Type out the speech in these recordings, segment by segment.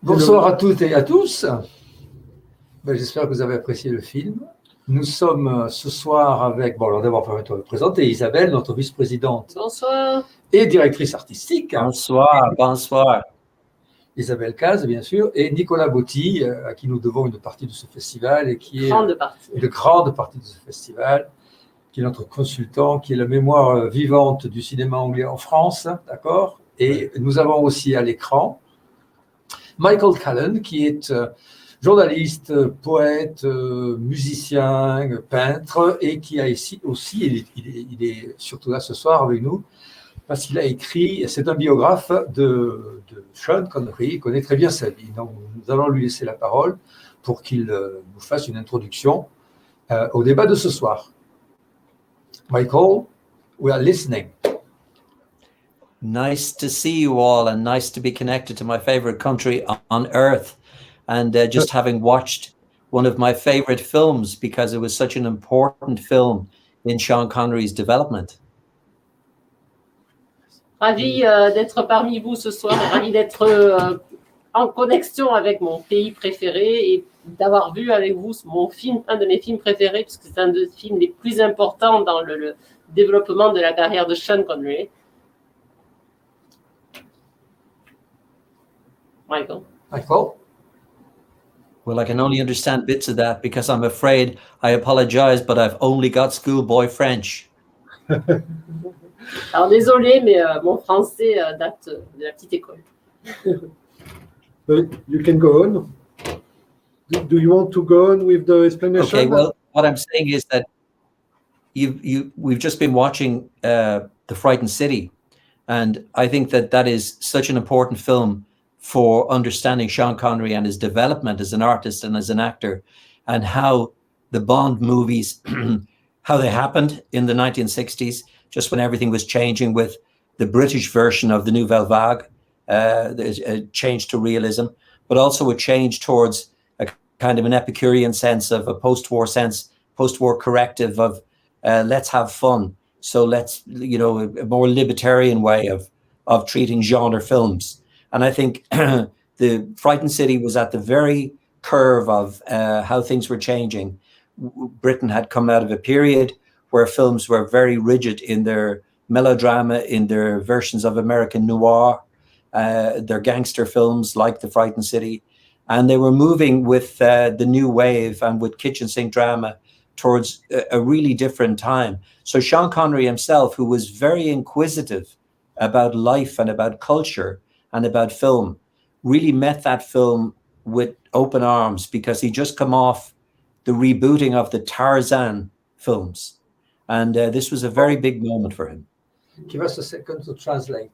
Bonsoir à toutes et à tous. J'espère que vous avez apprécié le film. Nous sommes ce soir avec, alors d'abord, permettez-moi de présenter Isabelle, notre vice-présidente. Bonsoir. Et directrice artistique. Bonsoir. Isabelle Caz, bien sûr, et Nicolas Botti, à qui nous devons une partie de ce festival et qui est une grande partie de ce festival, qui est notre consultant, qui est la mémoire vivante du cinéma anglais en France, d'accord. Et nous avons aussi à l'écran Michael Callan, qui est journaliste, poète, musicien, peintre, et qui a ici aussi, il est surtout là ce soir avec nous, parce qu'il a écrit, c'est un biographe de Sean Connery, il connaît très bien sa vie. Donc nous allons lui laisser la parole pour qu'il nous fasse une introduction au débat de ce soir. Michael, we are listening. Nice to see you all, and nice to be connected to my favorite country on earth, and just having watched one of my favorite films because it was such an important film in Sean Connery's development. Ravi d'être parmi vous ce soir, ravi d'être en connexion avec mon pays préféré et d'avoir vu avec vous un de mes films préférés, puisque c'est un des films les plus importants dans le développement de la carrière de Sean Connery. Michael. Well, I can only understand bits of that because I'm afraid, I apologize, but I've only got schoolboy French. Alors désolé, mais mon français date de la petite école. You can go on. Do you want to go on with the explanation? Okay, well, what I'm saying is that we've just been watching The Frightened City, and I think that is such an important film for understanding Sean Connery and his development as an artist and as an actor, and how the Bond movies, how they happened in the 1960s, just when everything was changing with the British version of the Nouvelle Vague, a change to realism, but also a change towards a kind of an Epicurean sense of a post-war corrective of let's have fun. So let's, a more libertarian way of treating genre films. And I think The Frightened City was at the very curve of how things were changing. Britain had come out of a period where films were very rigid in their melodrama, in their versions of American noir, their gangster films like The Frightened City. And they were moving with the new wave and with kitchen sink drama towards a really different time. So Sean Connery himself, who was very inquisitive about life and about culture and about film, really met that film with open arms because he just come off the rebooting of the Tarzan films. And this was a very big moment for him. Give us a second to translate.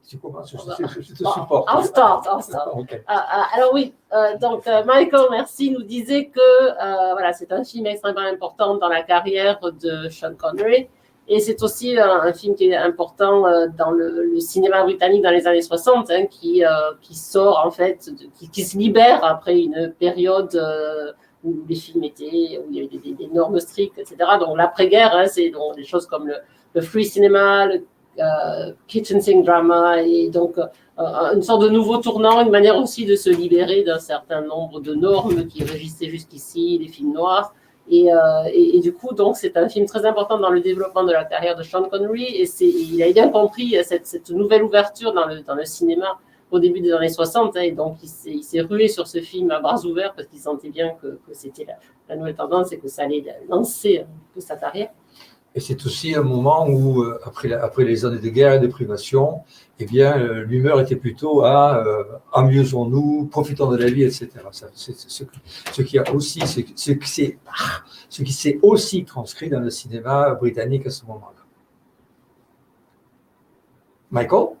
I'll start. Okay. Alors oui, donc Michael, merci, nous disait que voilà, c'est un film extrêmement important dans la carrière de Sean Connery. Et c'est aussi un film qui est important dans le cinéma britannique dans les années 60, qui sort en fait, qui se libère après une période où les films étaient, où il y avait des normes strictes, etc. Donc l'après-guerre, c'est donc des choses comme le free cinema, le kitchen sink drama, et donc une sorte de nouveau tournant, une manière aussi de se libérer d'un certain nombre de normes qui régissaient jusqu'ici les films noirs. Et du coup, donc, c'est un film très important dans le développement de la carrière de Sean Connery, et il a bien compris cette nouvelle ouverture dans le cinéma au début des années 60, et donc il s'est rué sur ce film à bras ouverts parce qu'il sentait bien que c'était la nouvelle tendance et que ça allait lancer un peu sa carrière. Et c'est aussi un moment où, après les années de guerre et de privation, eh bien, l'humeur était plutôt à amusons-nous, profitons de la vie, etc. Ce qui s'est aussi transcrit dans le cinéma britannique à ce moment-là. Michael?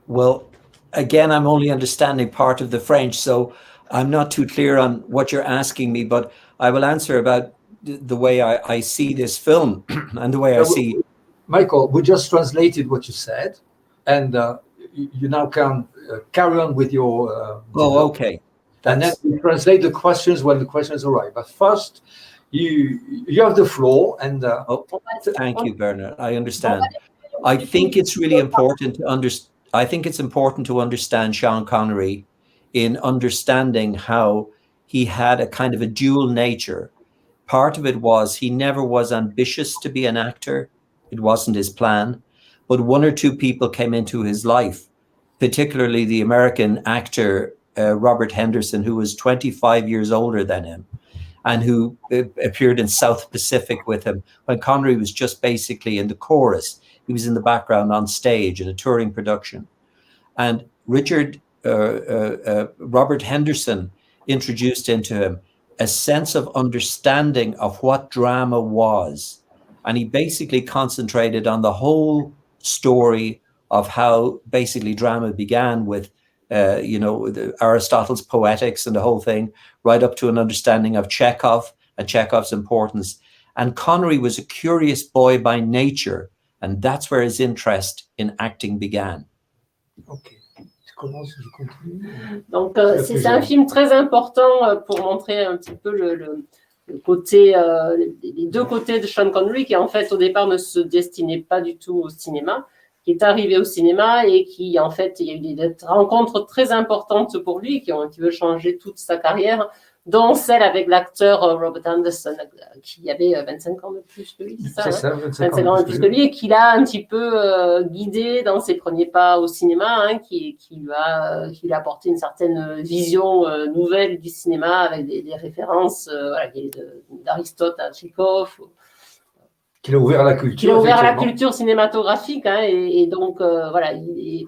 Well, again, I'm only understanding part of the French, so I'm not too clear on what you're asking me, but I will answer about the way I see this film and the way I see. Michael, we just translated what you said, and you now can carry on with your. Okay. And then we translate the questions when the questions arrive. But first, you have the floor, and. Thank you, Bernard. I understand. I think it's really important to understand. I think it's important to understand Sean Connery in understanding how he had a kind of a dual nature. Part of it was he never was ambitious to be an actor. It wasn't his plan. But one or two people came into his life, particularly the American actor Robert Henderson, who was 25 years older than him, and who appeared in South Pacific with him when Connery was just basically in the chorus. He was in the background on stage in a touring production. And Robert Henderson introduced into him a sense of understanding of what drama was. And he basically concentrated on the whole story of how basically drama began with Aristotle's Poetics and the whole thing, right up to an understanding of Chekhov and Chekhov's importance. And Connery was a curious boy by nature, and that's where his interest in acting began. Okay. Je continue. Donc, c'est un film très important pour montrer un petit peu le côté, les deux côtés de Sean Connery, qui en fait au départ ne se destinait pas du tout au cinéma, qui est arrivé au cinéma et qui, en fait, il y a eu des rencontres très importantes pour lui qui ont un petit peu changé toute sa carrière, dont celle avec l'acteur Robert Anderson, qui avait 25 ans de plus que lui, c'est ça, 25 ans de plus que lui, et qui l'a un petit peu guidé dans ses premiers pas au cinéma, hein, qui lui a apporté une certaine vision nouvelle du cinéma, avec des références d'Aristote à Tchekhov, qui l'a ouvert à la culture. Qui l'a ouvert à la culture cinématographique, hein, et donc voilà,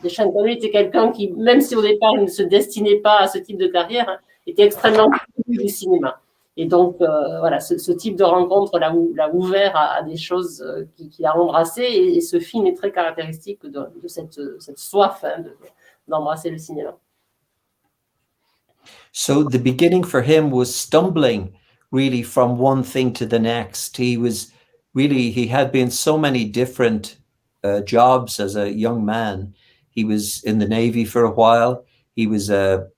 Sean Connery était quelqu'un qui, même si au départ il ne se destinait pas à ce type de carrière, hein, était extrêmement du cinéma. Et donc voilà, ce type de rencontre l'a ouvert à des choses qu'il a embrassées, et ce film est très caractéristique de cette soif, hein, d'embrasser le cinéma. So the beginning for him was stumbling really from one thing to the next. He had been so many different jobs as a young man. He was in the Navy for a while. He was a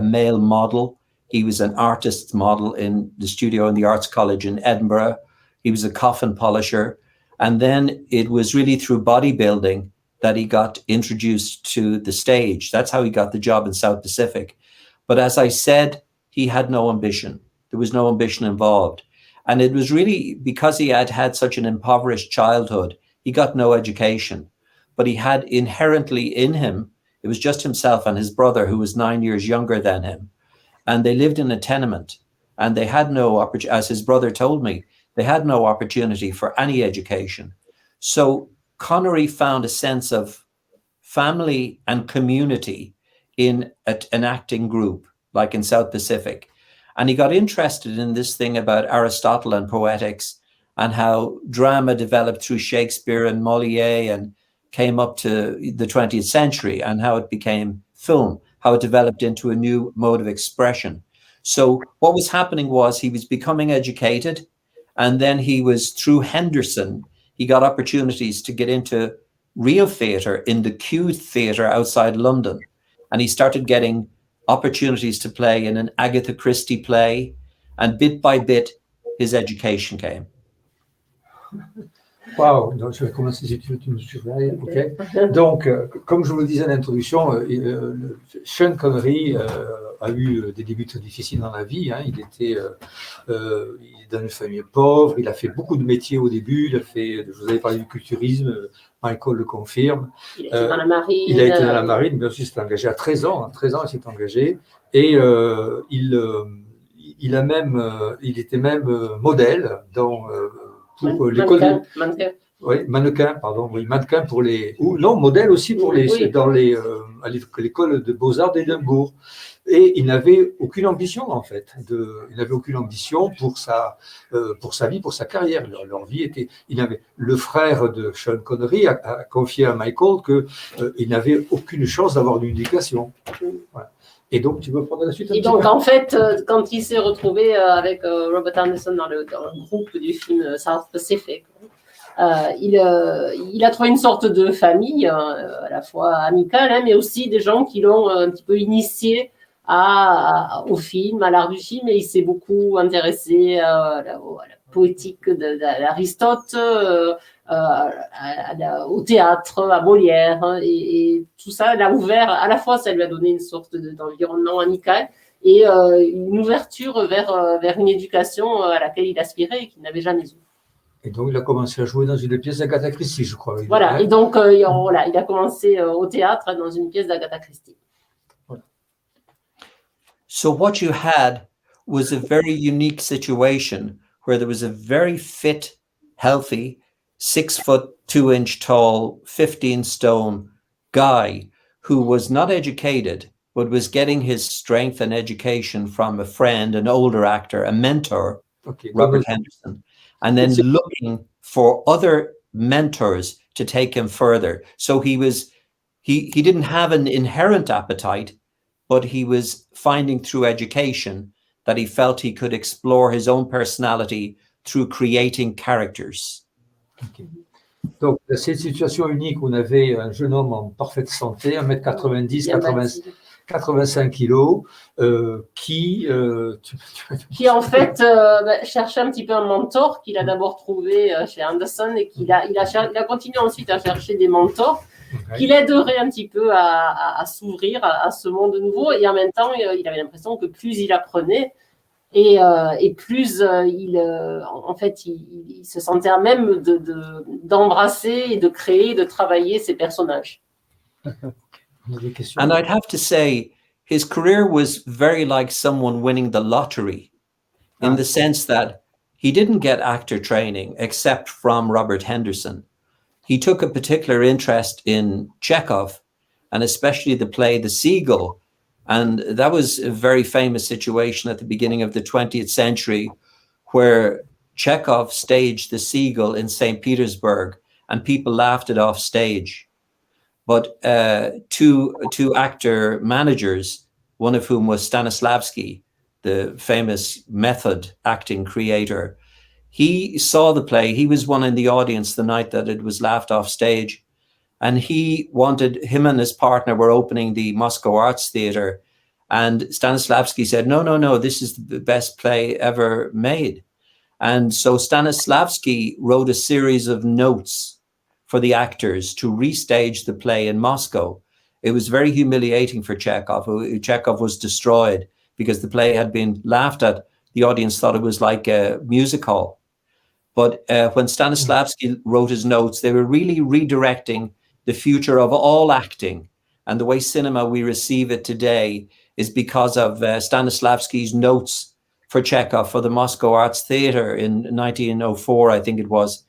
male model. He was an artist's model in the studio in the Arts College in Edinburgh. He was a coffin polisher. And then it was really through bodybuilding that he got introduced to the stage. That's how he got the job in South Pacific. But as I said, he had no ambition. There was no ambition involved. And it was really because he had had such an impoverished childhood, he got no education. But he had inherently in him, it was just himself and his brother, who was 9 years younger than him. And they lived in a tenement. And they had no opportunity, as his brother told me, they had no opportunity for any education. So Connery found a sense of family and community in an acting group, like in South Pacific. And he got interested in this thing about Aristotle and poetics, and how drama developed through Shakespeare and Molière and came up to the 20th century, and how it became film, how it developed into a new mode of expression. So what was happening was he was becoming educated, and then he was, through Henderson, he got opportunities to get into real theatre in the Q Theatre outside London. And he started getting opportunities to play in an Agatha Christie play, and bit by bit, his education came. Wow, donc je vais commencer si tu veux, tu me surveilles. Okay. Donc, comme je vous le disais en introduction, Sean Connery a eu des débuts très difficiles dans la vie. Hein. Il est dans une famille pauvre, il a fait beaucoup de métiers au début. Je vous avais parlé du culturisme, Michael le confirme. Il a été dans la marine. Il a été dans la marine, bien sûr, il s'est engagé à 13 ans. À 13 ans, il s'est engagé. Et il était même modèle pour l'école. Mannequin pour les. Non, modèle aussi pour les. Oui. À l'école de Beaux-Arts d'Édimbourg. Et il n'avait aucune ambition, en fait. Il n'avait aucune ambition pour sa vie, pour sa carrière. Leur vie était. Le frère de Sean Connery a confié à Michael qu'il n'avait aucune chance d'avoir une éducation. Voilà. Et donc, tu veux prendre la suite? Et donc, en fait, quand il s'est retrouvé avec Robert Anderson dans le groupe du film South Pacific, il a trouvé une sorte de famille, à la fois amicale, hein, mais aussi des gens qui l'ont un petit peu initié au film, à l'art du film, et il s'est beaucoup intéressé à la poétique d'Aristote, au théâtre, à Molière, et tout ça l'a ouvert, à la fois ça lui a donné une sorte d'environnement amical et une ouverture vers une éducation à laquelle il aspirait et qu'il n'avait jamais eu. Et donc, il a commencé à jouer dans une pièce d'Agatha Christie, je crois. Voilà, et donc il a commencé au théâtre dans une pièce d'Agatha Christie. Voilà. So what you had was a very unique situation where there was a very fit, healthy, 6 foot 2 inch tall, 15 stone guy who was not educated, but was getting his strength and education from a friend, an older actor, a mentor, Robert Henderson, and then looking for other mentors to take him further. So he didn't have an inherent appetite, but he was finding through education that he felt he could explore his own personality through creating characters. Okay. Donc, dans cette situation unique, on avait un jeune homme en parfaite santé, 1m90, 85 kilos, qui en fait cherchait un petit peu un mentor qu'il a d'abord trouvé chez Anderson et il a continué ensuite à chercher des mentors qui l'aideraient un petit peu à s'ouvrir à ce monde nouveau, et en même temps il avait l'impression que plus il apprenait et plus en fait il se sentait à même d'embrasser et de créer, de travailler ses personnages. And I'd have to say, his career was very like someone winning the lottery, in the sense that he didn't get actor training except from Robert Henderson. He took a particular interest in Chekhov, and especially the play The Seagull. And that was a very famous situation at the beginning of the 20th century, where Chekhov staged The Seagull in St. Petersburg, and people laughed it off stage. But two actor managers, one of whom was Stanislavski, the famous method acting creator, he saw the play. He was one in the audience the night that it was laughed off stage. And him and his partner were opening the Moscow Arts Theatre. And Stanislavski said, no, this is the best play ever made. And so Stanislavski wrote a series of notes for the actors to restage the play in Moscow. It was very humiliating for Chekhov. Chekhov was destroyed because the play had been laughed at. The audience thought it was like a music hall. But when Stanislavski wrote his notes, they were really redirecting the future of all acting. And the way cinema we receive it today is because of Stanislavski's notes for Chekhov for the Moscow Arts Theatre in 1904, I think it was,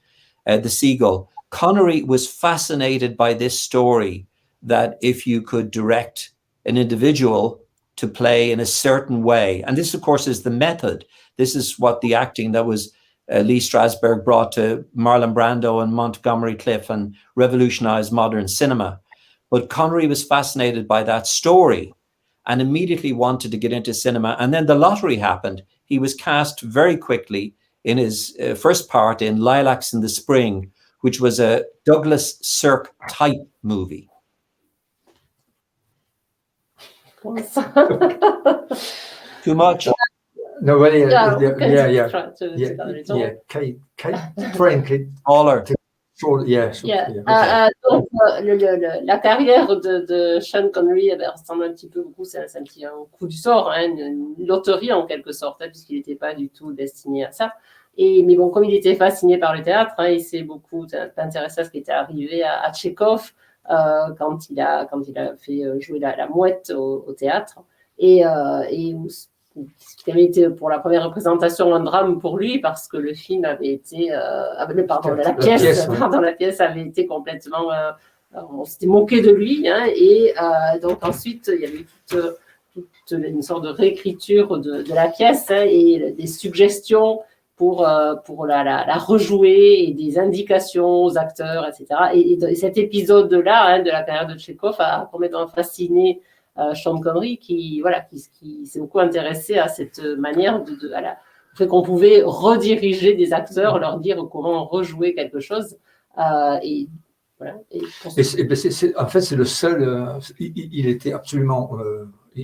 The Seagull. Connery was fascinated by this story, that if you could direct an individual to play in a certain way, and this, of course, is the method. This is what the acting that was Lee Strasberg brought to Marlon Brando and Montgomery Clift and revolutionized modern cinema. But Connery was fascinated by that story and immediately wanted to get into cinema. And then the lottery happened. He was cast very quickly in his first part in Lilacs in the Spring, which was a Douglas Sirk type movie. Too much? No, well, yeah. Taller. Donc, la carrière de Sean Connery ressemble un petit peu beaucoup, c'est un coup du sort, hein, une loterie en quelque sorte, hein, puisqu'il n'était pas du tout destiné à ça. Mais bon, comme il était fasciné par le théâtre, hein, il s'est beaucoup intéressé à ce qui était arrivé à Tchekhov quand il a fait jouer la mouette au théâtre. Et ce qui avait été pour la première représentation un drame pour lui, parce que le film avait été, la pièce avait été complètement, on s'était moqué de lui, hein, et donc ensuite il y avait toute une sorte de réécriture de la pièce, hein, et des suggestions pour la rejouer et des indications aux acteurs, etc. Et cet épisode-là, hein, de la carrière de Tchekhov a complètement fasciné Sean Connery, qui s'est beaucoup intéressé à cette manière au fait qu'on pouvait rediriger des acteurs, leur dire comment rejouer quelque chose. En fait, c'est le seul. Il était absolument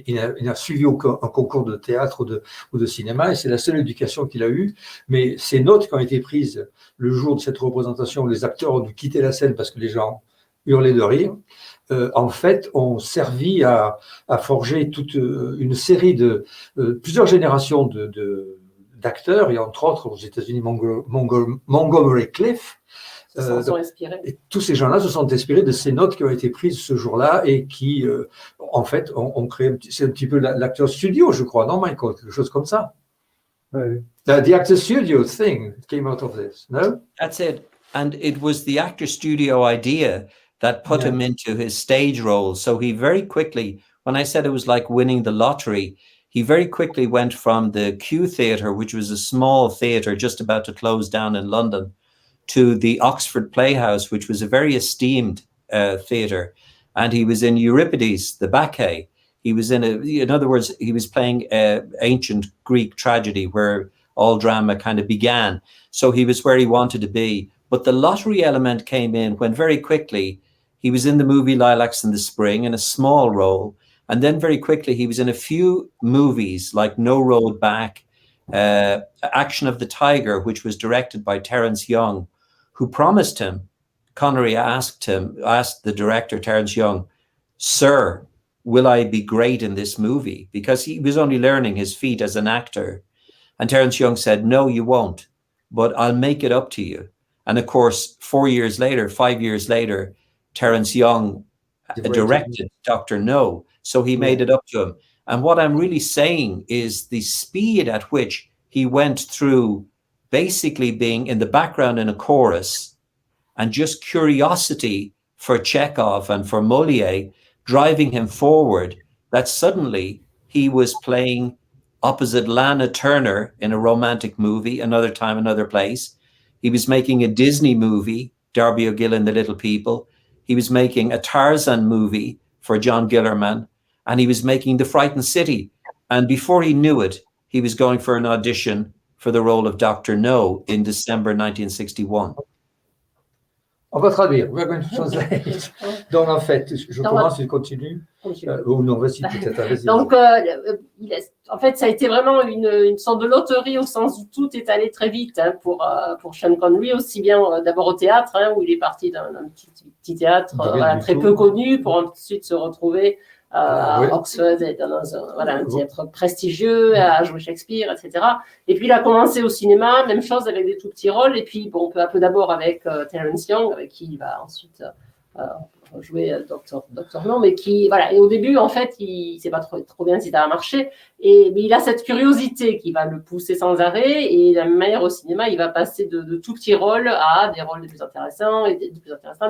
il n'a suivi aucun un concours de théâtre ou de cinéma, et c'est la seule éducation qu'il a eue. Mais ces notes qui ont été prises le jour de cette représentation, où les acteurs ont dû quitter la scène parce que les gens hurlaient de rire, en fait, ont servi à forger toute une série de plusieurs générations d'acteurs, et entre autres aux États-Unis Montgomery Clift. Sont inspirés. Et tous ces gens-là se sont inspirés de ces notes qui ont été prises ce jour-là et qui, en fait, ont créé, c'est un petit peu l'acteur studio, je crois, non, Michael, quelque chose comme ça. Ouais. The actor studio thing came out of this, no? That's it. And it was the actor studio idea that put him into his stage role. So he very quickly, when I said it was like winning the lottery, he very quickly went from the Q Theatre, which was a small theatre just about to close down in London, to the Oxford Playhouse, which was a very esteemed theatre. And he was in Euripides, the Bacchae. He was in other words, he was playing ancient Greek tragedy where all drama kind of began. So he was where he wanted to be. But the lottery element came in when very quickly he was in the movie Lilacs in the Spring in a small role. And then very quickly he was in a few movies like No Road Back, Action of the Tiger, which was directed by Terence Young, who promised him, Connery asked the director, Terence Young, "Sir, will I be great in this movie?" Because he was only learning his feet as an actor. And Terence Young said, "No, you won't, but I'll make it up to you." And of course, 5 years later, Terence Young directed Dr. No. So he made it up to him. And what I'm really saying is the speed at which he went through basically being in the background in a chorus and just curiosity for Chekhov and for Molière driving him forward, that suddenly he was playing opposite Lana Turner in a romantic movie, Another Time, Another Place. He was making a Disney movie, Darby O'Gill and the Little People. He was making a Tarzan movie for John Gillerman, and he was making The Frightened City. And before he knew it, he was going for an audition for the role of Dr. No in December 1961. On va traduire. We're going to translate. Donc, en fait, je commence, il continue. Oh non, vas-y, peut-être. Vas-y. Donc, en fait, ça a été vraiment une sorte de loterie au sens où tout est allé très vite pour Sean Connery, aussi bien d'abord au théâtre, où il est parti d'un petit théâtre très peu connu pour ensuite se retrouver à Oxford, dans un théâtre prestigieux, à jouer Shakespeare, etc. Et puis il a commencé au cinéma, même chose avec des tout petits rôles, et puis peu à peu d'abord avec Terence Young, avec qui il va ensuite jouer Dr. No, mais qui, voilà, et au début, en fait, il ne sait pas trop bien si ça va marcher, mais il a cette curiosité qui va le pousser sans arrêt, et de la même manière au cinéma, il va passer de tout petits rôles à des rôles les plus intéressants,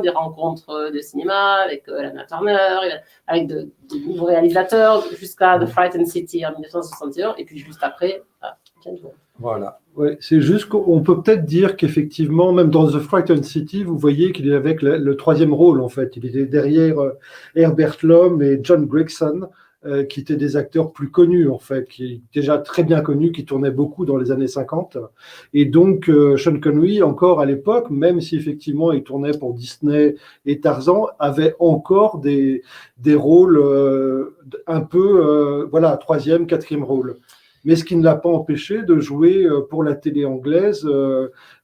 des rencontres de cinéma avec Lana Turner, avec de nouveaux réalisateurs, jusqu'à The Frightened City en 1961, et puis juste après, Voilà. Ouais, c'est juste qu'on peut peut-être dire qu'effectivement, même dans The Frightened City, vous voyez qu'il est avec le troisième rôle, en fait. Il était derrière Herbert Lom et John Gregson, qui étaient des acteurs plus connus, en fait, qui déjà très bien connus, qui tournaient beaucoup dans les années 50. Et donc, Sean Connery, encore à l'époque, même si effectivement il tournait pour Disney et Tarzan, avait encore des rôles un peu, voilà, troisième, quatrième rôle. Mais ce qui ne l'a pas empêché de jouer pour la télé anglaise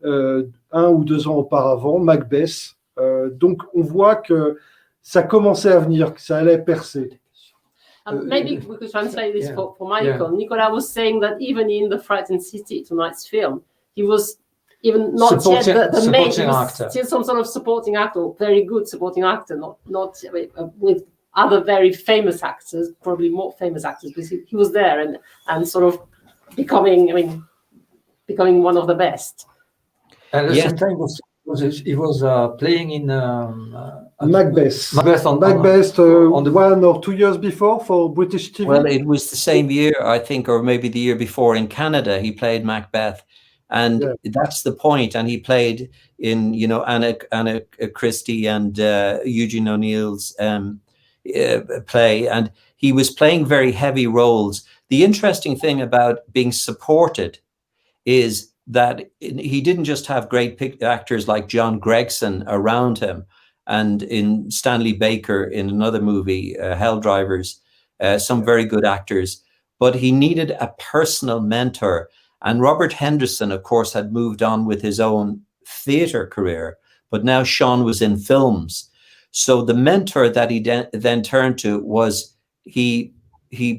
1 ou 2 ans auparavant, Macbeth. Donc, on voit que ça commençait à venir, que ça allait percer. Maybe we could translate this for Michael. Nicolas was saying that even in The Frightened City, tonight's film, he was even not yet the main, he was still some sort of supporting actor, very good supporting actor, not with other very famous actors, probably more famous actors, because he was there and sort of becoming one of the best. And at the same time, he was playing in Macbeth. Macbeth on the 1 or 2 years before for British TV. Well, it was the same year, I think, or maybe the year before in Canada. He played Macbeth, and that's the point. And he played in, Anna Christie and Eugene O'Neill's play, and he was playing very heavy roles. The interesting thing about being supported is that he didn't just have great actors like John Gregson around him, and in Stanley Baker in another movie, Hell Drivers, some very good actors, but he needed a personal mentor. And Robert Henderson, of course, had moved on with his own theatre career, but now Sean was in films. So the mentor that he then turned to was, he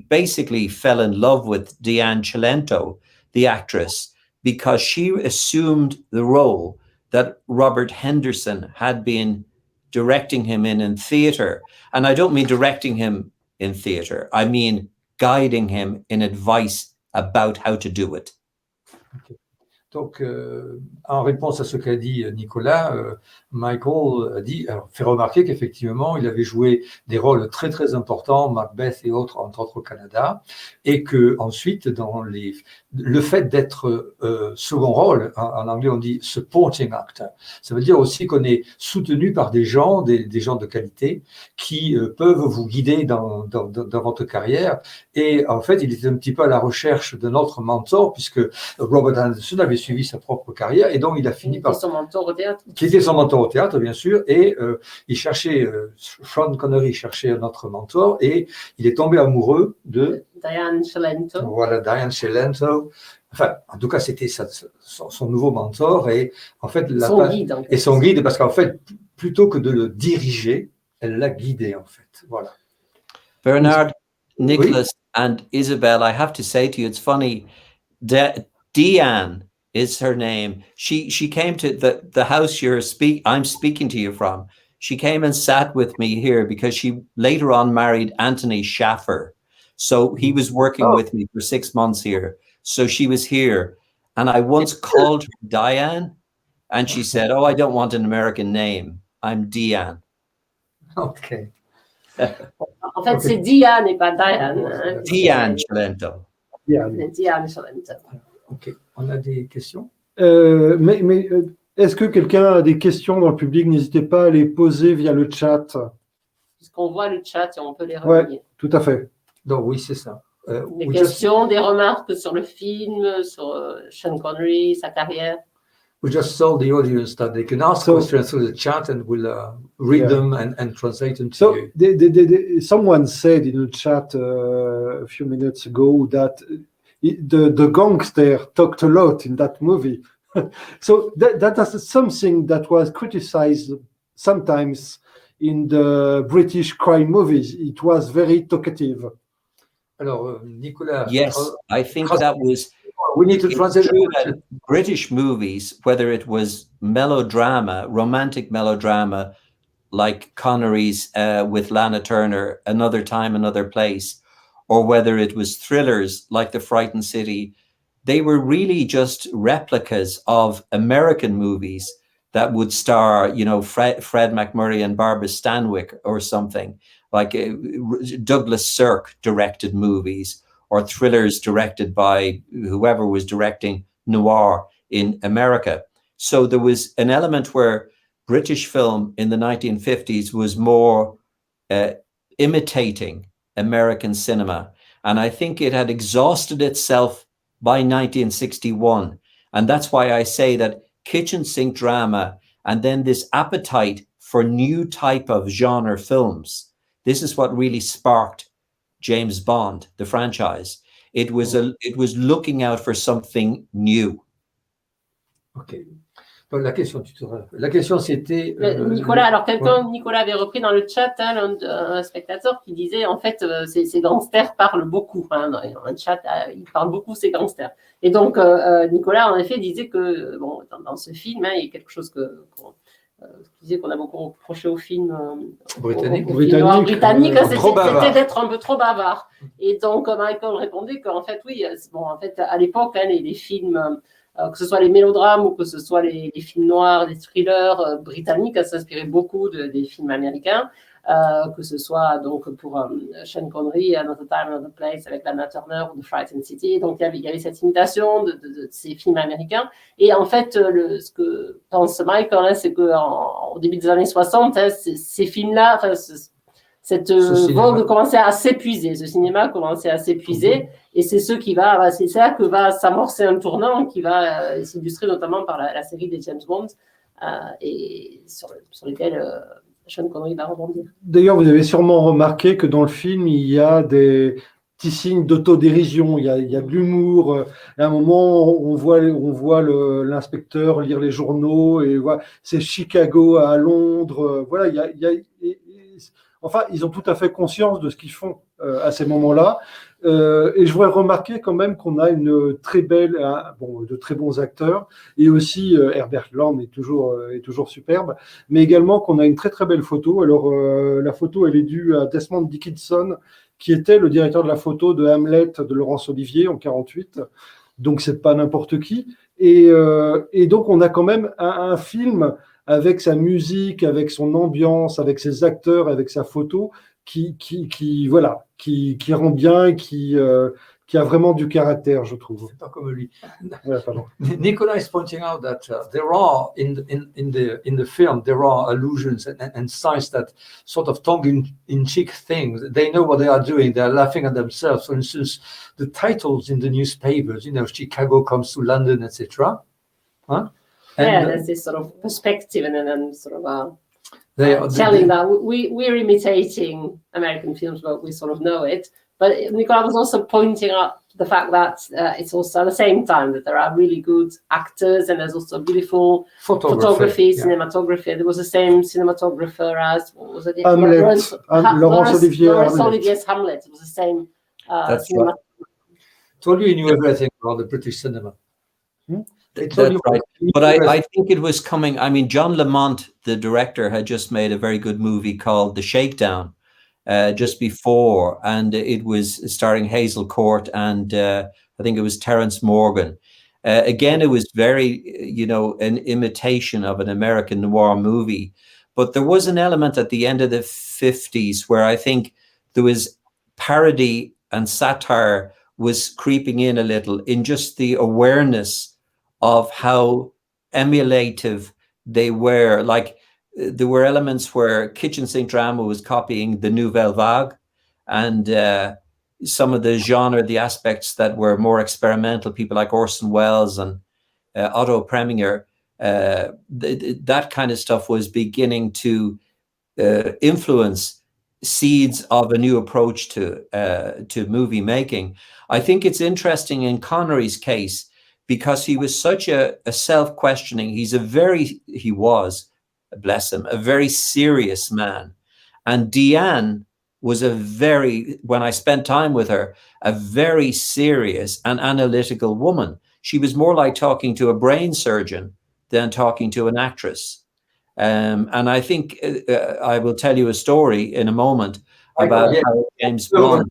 basically fell in love with Diane Cilento, the actress, because she assumed the role that Robert Henderson had been directing him in theatre. And I don't mean directing him in theatre, I mean guiding him in advice about how to do it. Okay. Donc, en réponse à ce qu'a dit Nicolas, Michael a fait remarquer qu'effectivement, il avait joué des rôles très très importants, Macbeth et autres, entre autres au Canada, et que ensuite, le fait d'être second rôle, en anglais on dit supporting actor, ça veut dire aussi qu'on est soutenu par des gens, des gens de qualité, qui peuvent vous guider dans votre carrière. Et en fait, il était un petit peu à la recherche d'un autre mentor, puisque Robert Henderson avait suivi sa propre carrière, et donc il a fini par... Son mentor au théâtre. Qui était son mentor au théâtre, bien sûr, et il cherchait, Sean Connery cherchait un autre mentor, et il est tombé amoureux de... Diane Cilento. Voilà, Diane Cilento. Enfin, en tout cas, c'était son nouveau mentor, et en fait... Son guide, parce qu'en fait, plutôt que de le diriger, elle l'a guidé, en fait. Voilà. Bernard, Nicholas, and Isabel, I have to say to you, it's funny, Diane is her name. She came to the house I'm speaking to you from. She came and sat with me here because she later on married Anthony Schaffer. So he was working with me for 6 months here. So she was here. And I once called her Diane, and she said, "Oh, I don't want an American name. I'm Diane." Okay. En fait, c'est Diane et pas Diane. Hein. Diane Cilento. Diane Cilento. Ok. On a des questions? Mais est-ce que quelqu'un a des questions dans le public? N'hésitez pas à les poser via le chat. Puisqu'on voit le chat et on peut les relier. Oui, tout à fait. Donc oui, c'est ça. Des questions, des remarques sur le film, sur Sean Connery, sa carrière. We just told the audience that they can ask questions through the chat, and we'll read them and translate them to you. Someone said in the chat a few minutes ago that the gangster talked a lot in that movie. So that is something that was criticized sometimes in the British crime movies. It was very talkative. Alors, Nicolas. Yes, I think that was... We need to translate British movies, whether it was melodrama, romantic melodrama, like Connery's with Lana Turner, Another Time, Another Place, or whether it was thrillers like The Frightened City, they were really just replicas of American movies that would star, you know, Fred MacMurray and Barbara Stanwyck or something, like Douglas Sirk directed movies, or thrillers directed by whoever was directing noir in America. So there was an element where British film in the 1950s was more imitating American cinema. And I think it had exhausted itself by 1961. And that's why I say that kitchen sink drama and then this appetite for new type of genre films, this is what really sparked James Bond, the franchise. It was looking out for something new. Ok. Donc la question c'était... Nicolas, Nicolas avait repris dans le chat un spectateur qui disait en fait ces gangsters parlent beaucoup. Hein, dans le chat, ils parlent beaucoup ces gangsters. Et donc Nicolas en effet disait que bon, dans ce film, il y a quelque chose qu'on a beaucoup reproché au film britannique, c'était d'être un peu trop bavard. Et donc Michael répondait qu'en fait oui, bon en fait à l'époque les films, que ce soit les mélodrames ou que ce soit les films noirs, les thrillers britanniques, s'inspiraient beaucoup des films américains, que ce soit donc pour Sean Connery, Another Time, Another Place avec Lana Turner ou The Frightened City. Donc il y avait cette imitation de ces films américains. Et en fait, ce que pense Michael, c'est qu'au début des années 60, ces films-là, cette vogue commençait à s'épuiser, ce cinéma commençait à s'épuiser, et c'est c'est là que va s'amorcer un tournant qui va s'illustrer notamment par la série des James Bond, et sur lesquels Sean Connery va rebondir. D'ailleurs, vous avez sûrement remarqué que dans le film, il y a des petits signes d'autodérision, il y a de l'humour. À un moment, on voit l'inspecteur lire les journaux et voilà, c'est Chicago à Londres. Voilà, enfin, ils ont tout à fait conscience de ce qu'ils font à ces moments-là. Et je voudrais remarquer quand même qu'on a de très bons acteurs, et aussi Herbert Lom est toujours superbe, mais également qu'on a une très très belle photo. Alors la photo, elle est due à Desmond Dickinson, qui était le directeur de la photo de Hamlet de Laurence Olivier en 1948. Donc c'est pas n'importe qui. Et donc on a quand même un film avec sa musique, avec son ambiance, avec ses acteurs, avec sa photo, qui rend bien, qui a vraiment du caractère, je trouve. C'est pas comme lui. Ouais, pardon. Nicolas is pointing out that there are in the film there are allusions and signs that sort of tongue-in-cheek things. They know what they are doing. They are laughing at themselves. For instance, the titles in the newspapers, Chicago comes to London, etc. Huh? There's this sort of perspective and then sort of telling that we're imitating American films, but we sort of know it. But Nicolas was also pointing out the fact that it's also at the same time that there are really good actors and there's also beautiful photography, cinematography. There was the same cinematographer as, what was it? Hamlet. Laurence Olivier's Hamlet. It was the same cinematographer. Told you knew everything about the British cinema. That's right. But I think it was coming. I mean, John Lamont, the director, had just made a very good movie called The Shakedown just before, and it was starring Hazel Court and I think it was Terence Morgan. Again, it was very, an imitation of an American noir movie. But there was an element at the end of the 50s where I think there was parody and satire was creeping in a little in just the awareness of how emulative they were. Like there were elements where kitchen sink drama was copying the Nouvelle Vague, and some of the genre, the aspects that were more experimental, people like Orson Welles and Otto Preminger, that kind of stuff was beginning to influence seeds of a new approach to movie making. I think it's interesting in Connery's case, because he was such a self-questioning, he was, bless him, a very serious man. And Deanne was when I spent time with her, a very serious and analytical woman. She was more like talking to a brain surgeon than talking to an actress. And I think I will tell you a story in a moment about how James Bond...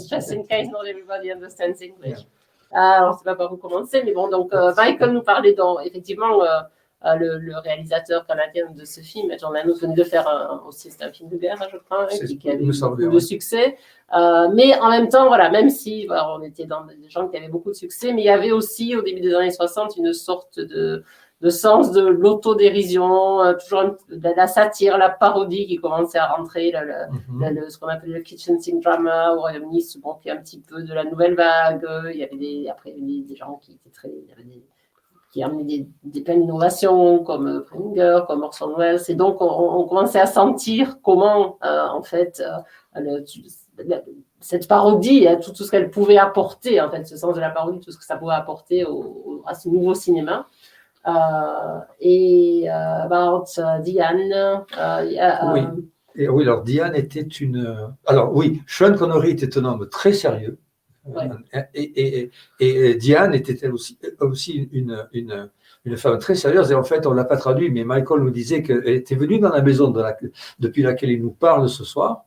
Just in case not everybody understands English. Alors, c'est pas par où commencer, mais bon, donc Michael nous parlait effectivement, le réalisateur canadien de ce film, John Lennon, venait de faire aussi, c'est un film de guerre, je crois, qui avait beaucoup de succès. Mais en même temps, voilà, même si on était dans des gens qui avaient beaucoup de succès, mais il y avait aussi, au début des années 60, une sorte de sens de l'autodérision, toujours de la satire, la parodie qui commençait à rentrer, ce qu'on appelle le kitchen sink drama au Royaume-Uni, se manquait un petit peu de la nouvelle vague. Il y avait des gens qui étaient qui amenaient des pleines d'innovations comme Preminger, comme Orson Welles. Et donc, on commençait à sentir comment, en fait, cette parodie, tout ce qu'elle pouvait apporter, en fait, ce sens de la parodie, tout ce que ça pouvait apporter à ce nouveau cinéma. About Diane. Oui. Et oui, alors Diane était Alors oui, Sean Connery était un homme très sérieux. Ouais. Et Diane était elle aussi une femme très sérieuse. Et en fait, on ne l'a pas traduit, mais Michael nous disait qu'elle était venue dans la maison depuis laquelle il nous parle ce soir,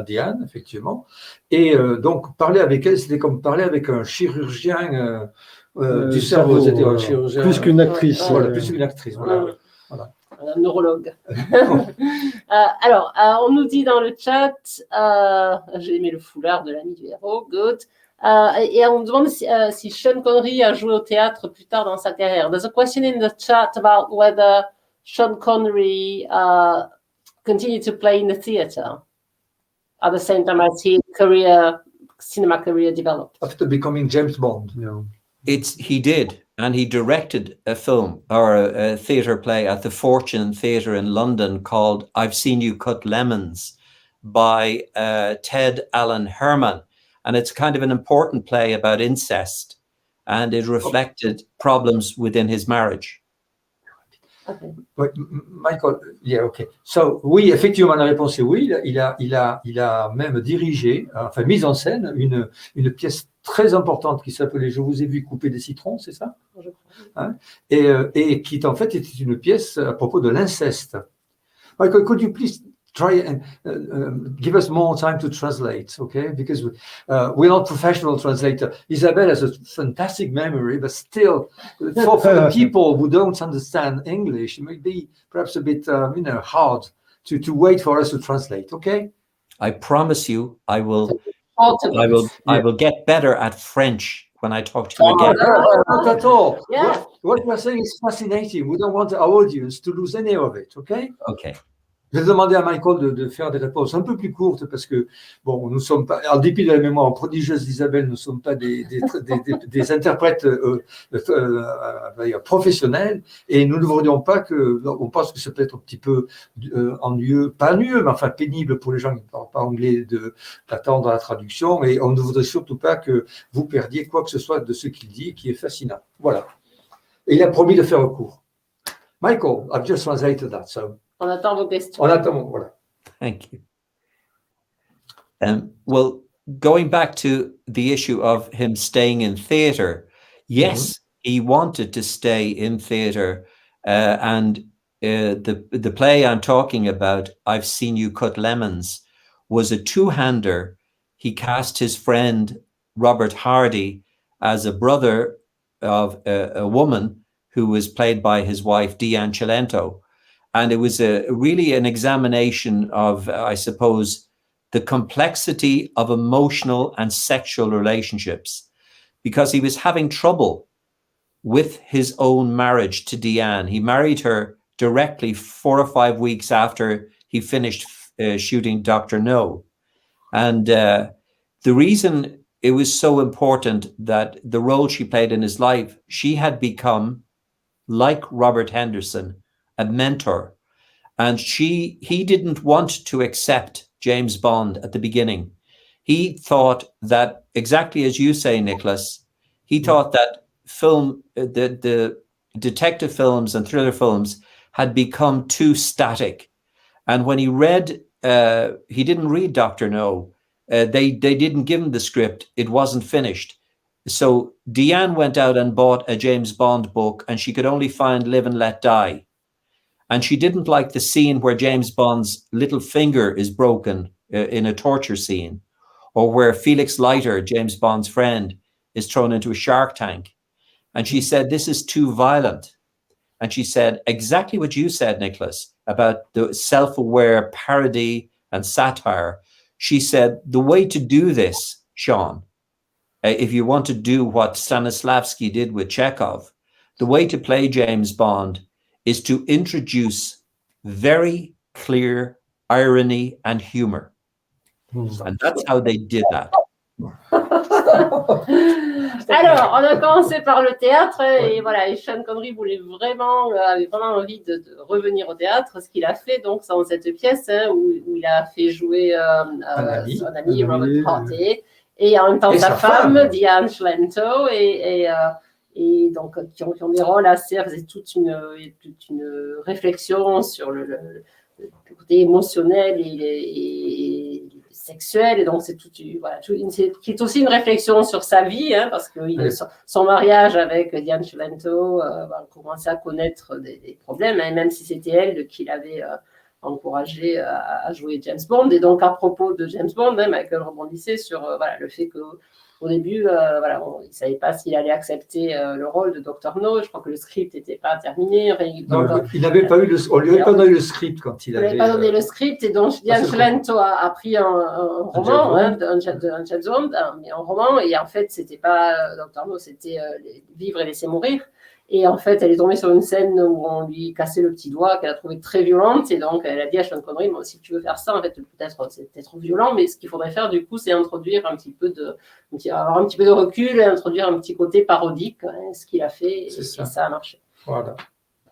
Diane, effectivement. Et donc, parler avec elle, c'était comme parler avec un chirurgien du cerveau. C'était un chirurgien. Plus qu'une actrice. Voilà, plus qu'une actrice. Voilà. Un neurologue. Alors, on nous dit dans le chat, j'ai aimé le foulard de l'ami du héros, good. Et on demande si Sean Connery a joué au théâtre plus tard dans sa carrière. There's a question in the chat about whether Sean Connery continued to play in the theatre at the same time as his cinema career developed. After becoming James Bond. He did. and he directed a film or a theatre play at the Fortune Theatre in London called I've Seen You Cut Lemons by Ted Allen Herman. And it's kind of an important play about incest, and it reflected problems within his marriage. Okay. Michael, yeah, ok. So, oui, effectivement, la réponse est oui. Il a même dirigé, enfin mis en scène une pièce très importante qui s'appelait Je vous ai vu couper des citrons, c'est ça? Hein? Et qui en fait était une pièce à propos de l'inceste. Michael, could you please try and give us more time to translate, okay? Because we're not professional translator. Isabelle has a fantastic memory, but still, for the people who don't understand English, it may be perhaps a bit, hard to wait for us to translate, okay? I promise you, I will get better at French when I talk to you again. Not at all. Yeah. What we're saying is fascinating. We don't want our audience to lose any of it, okay? Okay. Je vais demander à Michael de faire des réponses un peu plus courtes parce que, bon, nous sommes pas, en dépit de la mémoire prodigieuse d'Isabelle, nous ne sommes pas des interprètes professionnels, et nous ne voudrions pas on pense que c'est peut-être un petit peu ennuyeux, pas ennuyeux, mais enfin pénible pour les gens qui ne parlent pas anglais d'attendre la traduction, et on ne voudrait surtout pas que vous perdiez quoi que ce soit de ce qu'il dit, qui est fascinant. Voilà. Et il a promis de faire recours. Michael, I've just translated that, so. On attend vos questions. On attend, voilà. Thank you. Well, going back to the issue of him staying in theatre, yes, he wanted to stay in theatre, and the play I'm talking about, I've Seen You Cut Lemons, was a two-hander. He cast his friend Robert Hardy as a brother of a woman who was played by his wife, Deanne Cilento. And it was really an examination of, I suppose, the complexity of emotional and sexual relationships, because he was having trouble with his own marriage to Deanne. He married her directly 4 or 5 weeks after he finished shooting Dr. No. And the reason it was so important that the role she played in his life, she had become, like Robert Henderson, a mentor, and he didn't want to accept James Bond at the beginning. He thought that, exactly as you say, Nicholas, he thought that the detective films and thriller films had become too static. And when he read, he didn't read Dr. No. They didn't give him the script. It wasn't finished. So Deanne went out and bought a James Bond book, and she could only find Live and Let Die. And she didn't like the scene where James Bond's little finger is broken in a torture scene, or where Felix Leiter, James Bond's friend, is thrown into a shark tank. And she said, this is too violent. And she said exactly what you said, Nicholas, about the self-aware parody and satire. She said, the way to do this, Sean, if you want to do what Stanislavski did with Chekhov, the way to play James Bond is to introduce very clear irony and humor. And that's how they did that. Alors, on a commencé par le théâtre, et voilà, et Sean Connery avait vraiment envie de revenir au théâtre, ce qu'il a fait donc dans cette pièce où il a fait jouer son ami Robert Hardy, et en même temps sa femme, Deanne Cilento, et donc qui ont des rôles assez, c'est toute une réflexion sur le côté émotionnel et sexuel, et donc c'est qui est aussi une réflexion sur sa vie, parce que son mariage avec Deanne Cilento va commencer à connaître des problèmes, même si c'était elle qui l'avait encouragé à jouer James Bond. Et donc à propos de James Bond, Michael rebondissait sur le fait que au début, il ne savait pas s'il allait accepter le rôle de Dr. No. Je crois que le script n'était pas terminé. Il n'avait pas eu on lui avait pas donné le script quand il avait. Il n'avait pas donné le script, et donc Deanne Cilento a pris un roman, un James Bond, un roman, et en fait, c'était pas Dr. No, c'était Vivre et laisser mourir. Et en fait, elle est tombée sur une scène où on lui cassait le petit doigt, qu'elle a trouvé très violente. Et donc, elle a dit à Sean Connery, moi, si tu veux faire ça, en fait, peut-être c'est peut-être violent, mais ce qu'il faudrait faire, du coup, c'est introduire avoir un petit peu de recul et introduire un petit côté parodique, hein, ce qu'il a fait. Et ça a marché. Voilà.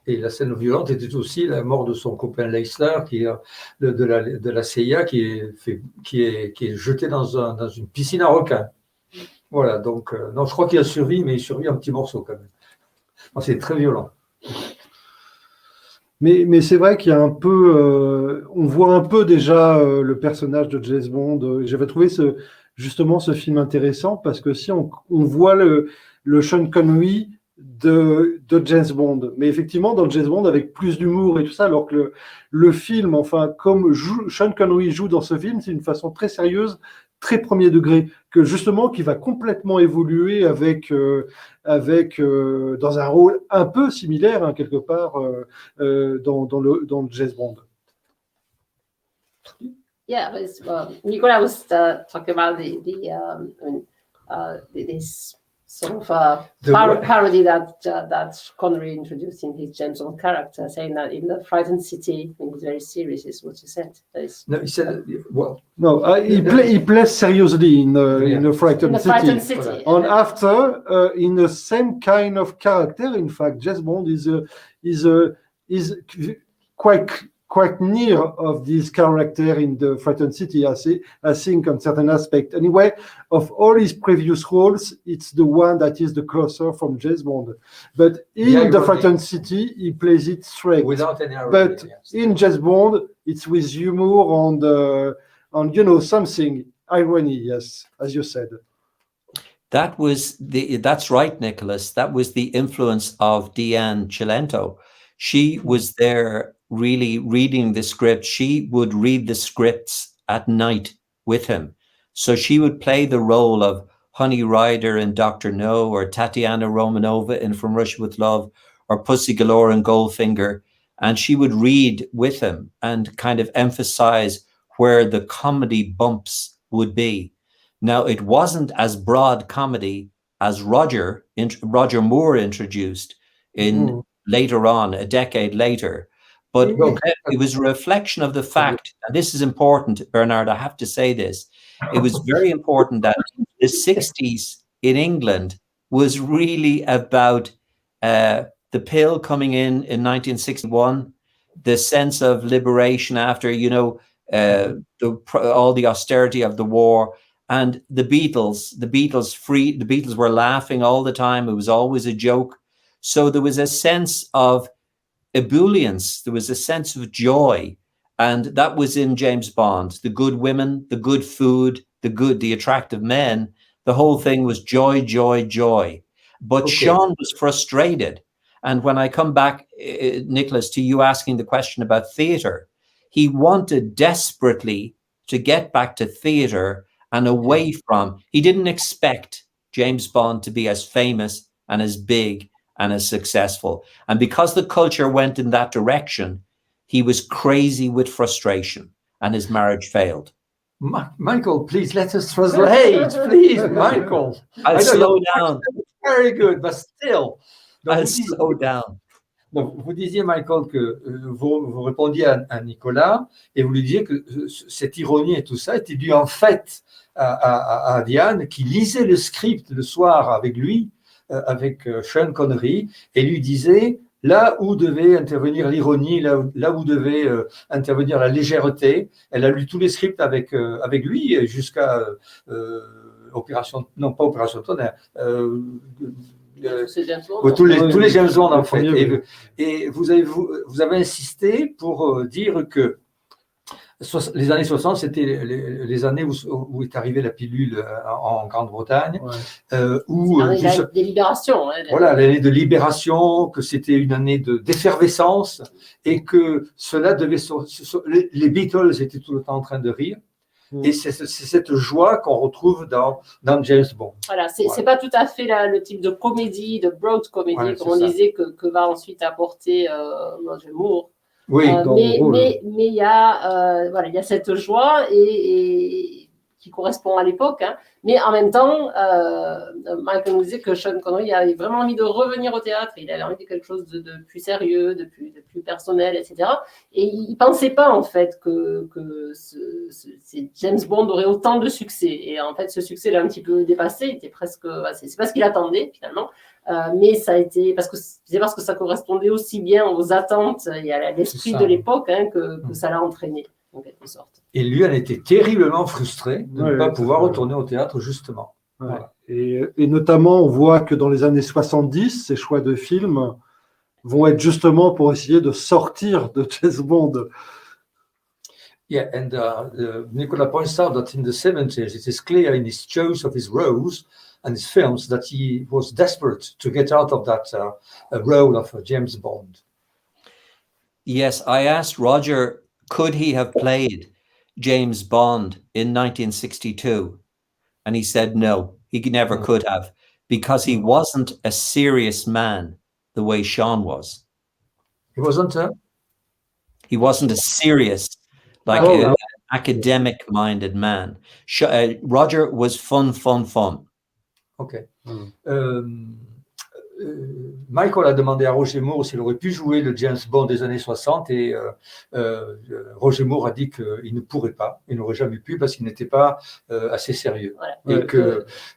Et la scène violente était aussi la mort de son copain Leisler, de la CIA, qui est jeté dans une piscine à requins. Voilà, donc, non, je crois qu'il a survécu, mais il survit un petit morceau quand même. C'est très violent. Mais c'est vrai qu'il y a un peu, on voit un peu déjà le personnage de James Bond. J'avais trouvé justement ce film intéressant parce que si on voit le Sean Connery de James Bond, mais effectivement dans James Bond avec plus d'humour et tout ça, alors que le film, enfin comme Sean Connery joue dans ce film, c'est une façon très sérieuse, très premier degré, que justement qui va complètement évoluer dans un rôle un peu similaire, hein, quelque part, dans James Bond. Yeah, Nicolas was talking about this sort of parody that Connery introduced in his James Bond character, saying that in the Frightened City, he was very serious, is what you said. No, he said, well... No, he plays seriously in the Frightened City. And after, in the same kind of character, in fact, James Bond is quite near of this character in the Frightened City, I think on certain aspect. Anyway, of all his previous roles, it's the one that is the closer from James Bond. But in the Frightened City, he plays it straight. Without any irony. But in James Bond, it's with humor and something, irony, yes, as you said. That's right, Nicholas. That was the influence of Diane Cilento. She was there really reading the script. She would read the scripts at night with him. So she would play the role of Honey Rider in Dr. No, or Tatiana Romanova in From Russia with Love, or Pussy Galore in Goldfinger. And she would read with him and kind of emphasize where the comedy bumps would be. Now, it wasn't as broad comedy as Roger Moore introduced in later on, a decade later. But it was a reflection of the fact, and this is important, Bernard, I have to say this, it was very important that the 60s in England was really about the pill coming in 1961, the sense of liberation after, all the austerity of the war, and the Beatles were laughing all the time. It was always a joke. So there was a sense of ebullience, there was a sense of joy, and that was in James Bond. The good women, the good food, the attractive men, the whole thing was joy, joy, joy. But Sean was frustrated. And when I come back, Nicholas, to you asking the question about theatre, he wanted desperately to get back to theatre and away from, he didn't expect James Bond to be as famous and as big and as successful. And because the culture went in that direction, he was crazy with frustration and his marriage failed. Michael, please let us translate. Please, Michael. I'll slow down. Very good, but still. I'll slow down. Donc, vous disiez, Michael, que vous répondiez à Nicolas et vous lui disiez que cette ironie et tout ça était dû en fait à Diane qui lisait le script le soir avec lui, avec Sean Connery, et lui disait là où devait intervenir l'ironie, là où devait intervenir la légèreté. Elle a lu tous les scripts avec lui jusqu'à pas Opération Tonnerre, tous les James Bond en fait. Et vous avez insisté pour dire que les années 60, c'était les années où est arrivée la pilule en Grande-Bretagne. Des libérations. Voilà, l'année de libération, que c'était une année d'effervescence et que cela devait... Les Beatles étaient tout le temps en train de rire. Et c'est cette joie qu'on retrouve dans James Bond. Voilà, c'est pas tout à fait le type de comédie, de broad comédie, comme on disait, que va ensuite apporter Roger Moore. Oui, mais il y a cette joie et qui correspond à l'époque, hein. Mais en même temps, Michael nous disait que Sean Connery avait vraiment envie de revenir au théâtre, il avait envie de quelque chose de plus sérieux, de plus personnel, etc. Et il ne pensait pas en fait que James Bond aurait autant de succès. Et en fait, ce succès l'a un petit peu dépassé, il était presque, c'est pas ce qu'il attendait finalement. Mais ça a été parce que ça correspondait aussi bien aux attentes et à l'esprit de l'époque, hein, que ça l'a entraîné en quelque sorte. Et lui en était terriblement frustré de ne pas pouvoir retourner au théâtre justement. Ouais. Voilà. Et notamment, on voit que dans les années 70, ces choix de films vont être justement pour essayer de sortir de James Bond. Yeah, and Nicolas points out that in the 70s, it is clear in his choice of his roles and his films that he was desperate to get out of that role of James Bond. Yes, I asked Roger, could he have played James Bond in 1962? And he said no, he never could have, because he wasn't a serious man the way Sean was. He wasn't He wasn't a serious, like an academic-minded man. Roger was fun. Ok. Michael a demandé à Roger Moore s'il aurait pu jouer le James Bond des années 60 et Roger Moore a dit qu'il ne pourrait pas, il n'aurait jamais pu parce qu'il n'était pas assez sérieux. Voilà.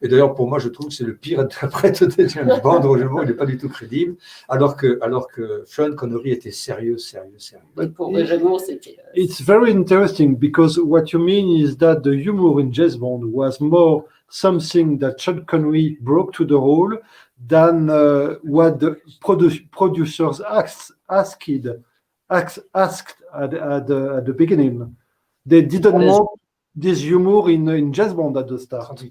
Et d'ailleurs, pour moi, je trouve que c'est le pire interprète de James Bond. Roger Moore, il n'est pas du tout crédible, alors que Sean Connery était sérieux. Pour Roger Moore, c'était... It's very interesting because what you mean is that the humor in James Bond was more something that Sean Connery brought to the role than what the producers asked at the beginning. They didn't want this humor in James Bond at the start.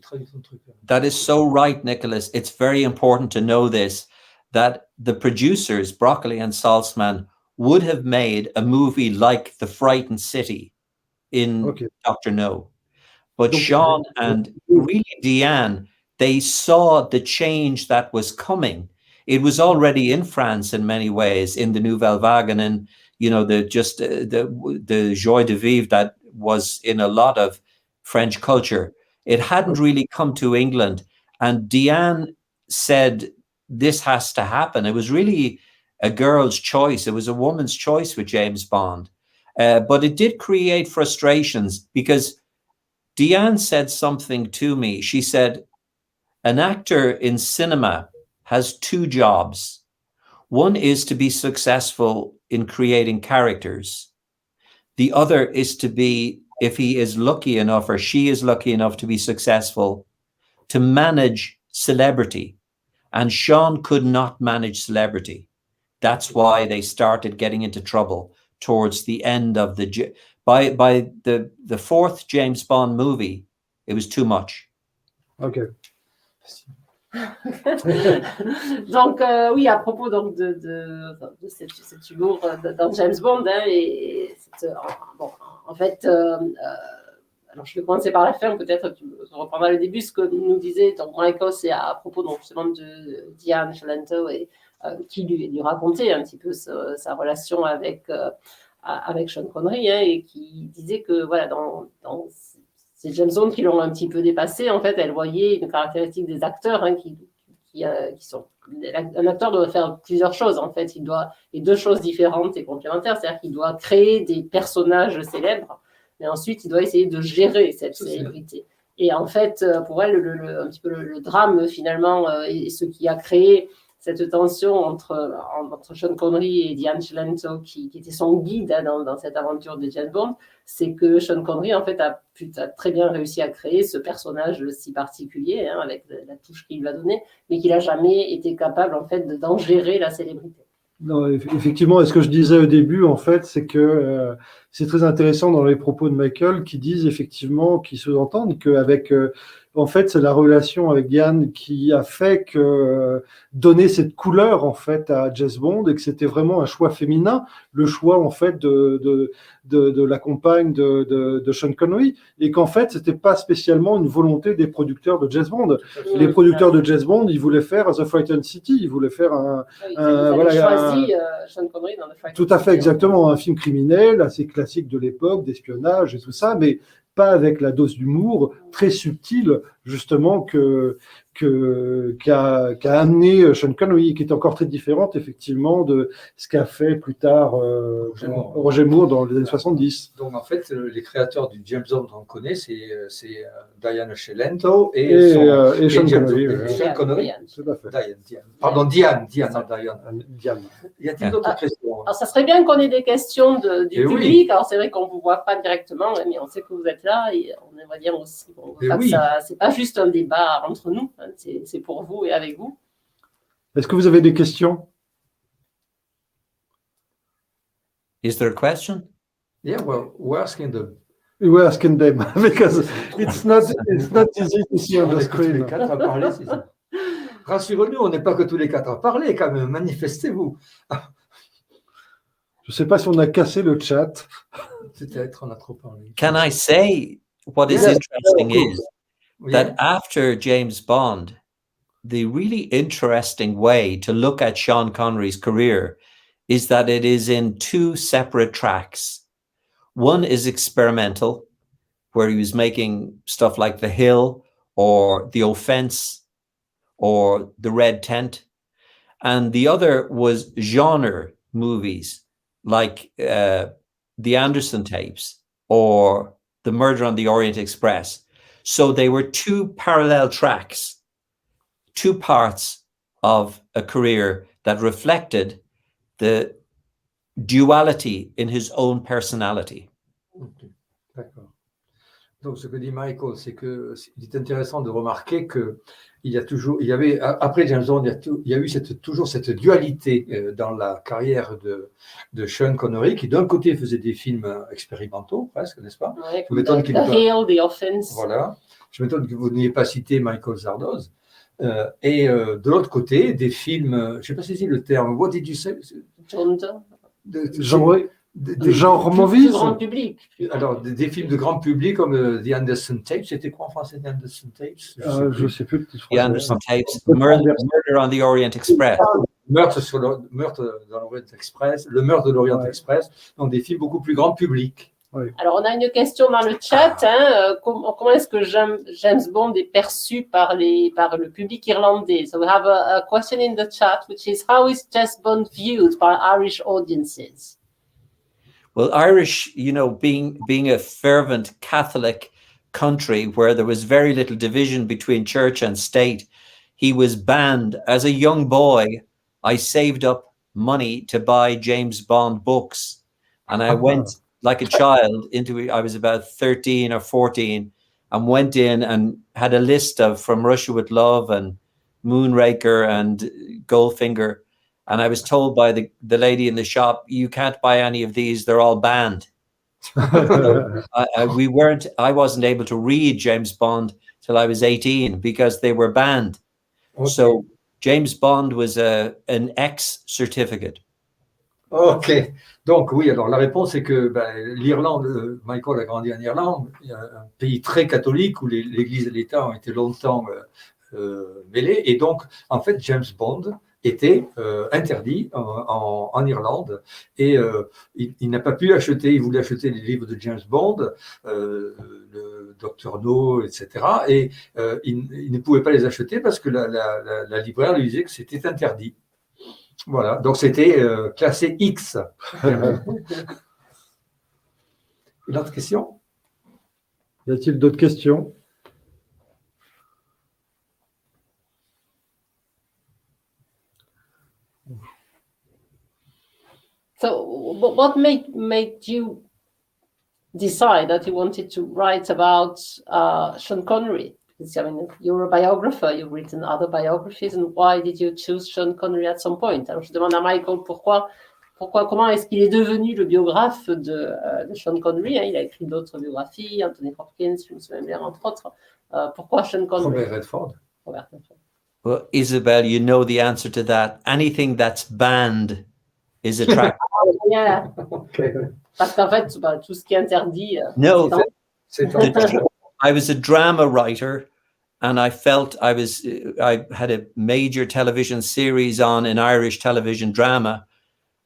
That is so right, Nicholas. It's very important to know this, that the producers, Broccoli and Saltzman, would have made a movie like The Frightened City in Dr. No. But Sean and really Deanne, they saw the change that was coming. It was already in France in many ways, in the Nouvelle Vague, and in, you know, the joie de vivre that was in a lot of French culture. It hadn't really come to England. And Deanne said, this has to happen. It was really a girl's choice. It was a woman's choice with James Bond. But it did create frustrations because Deanne said something to me. She said, an actor in cinema has two jobs. One is to be successful in creating characters. The other is to be, if he is lucky enough or she is lucky enough to be successful, to manage celebrity. And Sean could not manage celebrity. That's why they started getting into trouble towards the end of by the fourth James Bond movie. It was too much. Okay. Donc oui, à propos donc de cet humour dans James Bond, hein, bon, en fait, alors je vais commencer par la fin, peut-être tu reprendras le début, ce que nous disait donc Michael, c'est à propos donc justement de Diane Shalento et qui lui racontait un petit peu sa relation avec Sean Connery, hein, et qui disait que voilà dans ces James Bond qui l'ont un petit peu dépassé, en fait, elle voyait une caractéristique des acteurs, hein, qui sont... Un acteur doit faire plusieurs choses, en fait. Et deux choses différentes et complémentaires, c'est-à-dire qu'il doit créer des personnages célèbres, mais ensuite, il doit essayer de gérer cette célébrité. Et en fait, pour elle, un petit peu le drame, finalement, et ce qui a créé cette tension entre Sean Connery et Diane Shalento, qui était son guide, hein, dans cette aventure de James Bond, c'est que Sean Connery, en fait, a très bien réussi à créer ce personnage si particulier, hein, avec la touche qu'il lui a donnée, mais qu'il n'a jamais été capable, en fait, d'en gérer la célébrité. Non, effectivement, et ce que je disais au début, en fait, c'est que c'est très intéressant dans les propos de Michael qui disent effectivement, qui sous-entendent qu'avec... en fait, c'est la relation avec Diane qui a fait que donner cette couleur en fait à James Bond et que c'était vraiment un choix féminin, le choix en fait de la compagne de Sean Connery, et qu'en fait c'était pas spécialement une volonté des producteurs de James Bond. Les producteurs de James Bond, ils voulaient faire The Frightened City, ils voulaient faire Sean Connery dans The Frightened City. Tout à fait, exactement, un film criminel assez classique de l'époque, d'espionnage et tout ça, mais pas avec la dose d'humour très subtile, justement, qu'a amené Sean Connery, qui est encore très différente, effectivement, de ce qu'a fait plus tard Roger Moore dans les années 70. Donc, en fait, les créateurs du James Bond qu'on connaît, c'est Diane Scelento et Sean Connery. Sean Connery. Tout à fait. Diane. Pardon, Diane, non Diane. Y a-t-il d'autres questions? Alors, ça serait bien qu'on ait des questions du public. Oui. Alors, c'est vrai qu'on ne vous voit pas directement, mais on sait que vous êtes là et on aimerait bien aussi. C'est pas juste un débat entre nous, hein, c'est pour vous et avec vous. Est-ce que vous avez des questions? Is there a question? Yeah, well, we're asking them. We're asking them because it's not easy to see on the screen. Rassurez-nous, on n'est pas que tous les quatre à parler, quand même. Manifestez-vous. Je ne sais pas si on a cassé le chat. Peut-être on a trop parlé. Can I say what is interesting is that after James Bond, the really interesting way to look at Sean Connery's career is that it is in two separate tracks. One is experimental, where he was making stuff like The Hill or The Offense or The Red Tent. And the other was genre movies like The Anderson Tapes or The Murder on the Orient Express. So they were two parallel tracks, two parts of a career that reflected the duality in his own personality. Okay. D'accord. Donc, ce que dit Michael, c'est que il est intéressant de remarquer que après James Bond, il y a eu toujours cette dualité dans la carrière de Sean Connery, qui d'un côté faisait des films expérimentaux, presque, n'est-ce pas? Ouais, The Hill, The Offense. Voilà. Je m'étonne que vous n'ayez pas cité Michael Zardoz. Et de l'autre côté, des films, je ne sais pas si c'est le terme, what did you say? Genre movies. Grand public. Alors, des films de grand public comme The Anderson Tapes, c'était quoi en français, The Anderson Tapes? Je ne sais plus. The Anderson Tapes, Murder on the Orient Express. Meurtre dans l'Orient Express, Le Meurtre de l'Orient Express, donc des films beaucoup plus grand public. Oui. Alors, on a une question dans le chat. Comment est-ce que James Bond est perçu par le public irlandais? So we have a question in the chat, which is, how is James Bond viewed by Irish audiences? Well, Irish, being a fervent Catholic country where there was very little division between church and state, he was banned. As a young boy, I saved up money to buy James Bond books. And I went like a child I was about 13 or 14, and went in and had a list of From Russia with Love and Moonraker and Goldfinger. And I was told by the lady in the shop, you can't buy any of these, they're all banned. I wasn't able to read James Bond till I was 18 because they were banned. Okay. So James Bond was an X certificate. Ok, donc oui, alors la réponse est que l'Irlande, Michael a grandi en Irlande, un pays très catholique où l'Église et l'État ont été longtemps mêlés, et donc en fait James Bond était interdit en Irlande, et il n'a pas pu acheter, il voulait acheter les livres de James Bond, le Dr No, etc., et il ne pouvait pas les acheter parce que la libraire lui disait que c'était interdit. Voilà, donc c'était classé X. Une autre question? Y a-t-il d'autres questions? So, what made you decide that you wanted to write about Sean Connery? I mean, you're a biographer, you've written other biographies, and why did you choose Sean Connery at some point? Alors, je demande à Michael comment est-ce qu'il est devenu le biographe de Sean Connery, hein? Il a écrit d'autres biographies, Anthony Hopkins, je me souviens bien, entre autres. Pourquoi Sean Connery? Robert Redford. Well, Isabel, you know the answer to that. Anything that's banned is attractive. Yeah. Okay. Parce qu'en fait, tout ce qui est interdit. No, I was a drama writer, and I felt I had a major television series on in Irish television drama,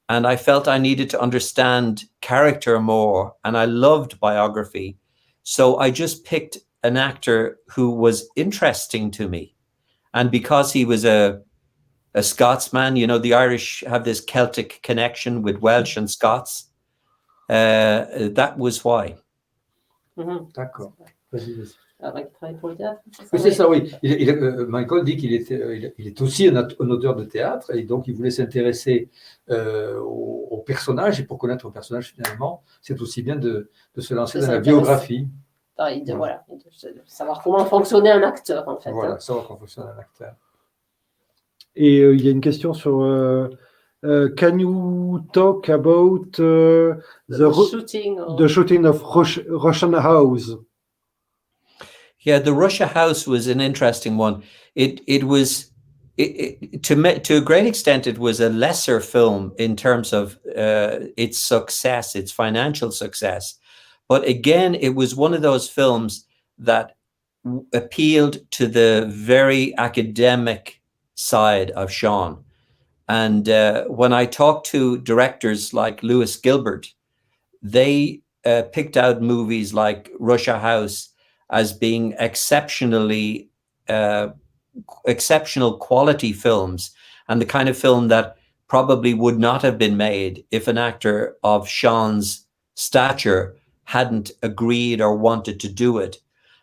and I felt I needed to understand character more, and I loved biography. So I just picked an actor who was interesting to me. And because he was a Scotsman, you know, the Irish have this Celtic connection with Welsh and Scots. That was why. D'accord. Oui, c'est ça, oui. Michael dit qu'il est aussi un auteur de théâtre et donc il voulait s'intéresser au personnage, et pour connaître le personnage finalement, c'est aussi bien de se lancer dans la biographie. Voilà, de savoir comment fonctionnait un acteur en fait. Voilà, savoir comment fonctionne un acteur. Et il y a une question sur can you talk about the shooting of Russian House? Yeah, the Russia House was an interesting one. It was to a great extent it was a lesser film in terms of its success, its financial success. But again, it was one of those films that appealed to the very academic side of Sean. And when I talked to directors like Lewis Gilbert, they picked out movies like Russia House as being exceptional quality films, and the kind of film that probably would not have been made if an actor of Sean's stature hadn't agreed or wanted to do it.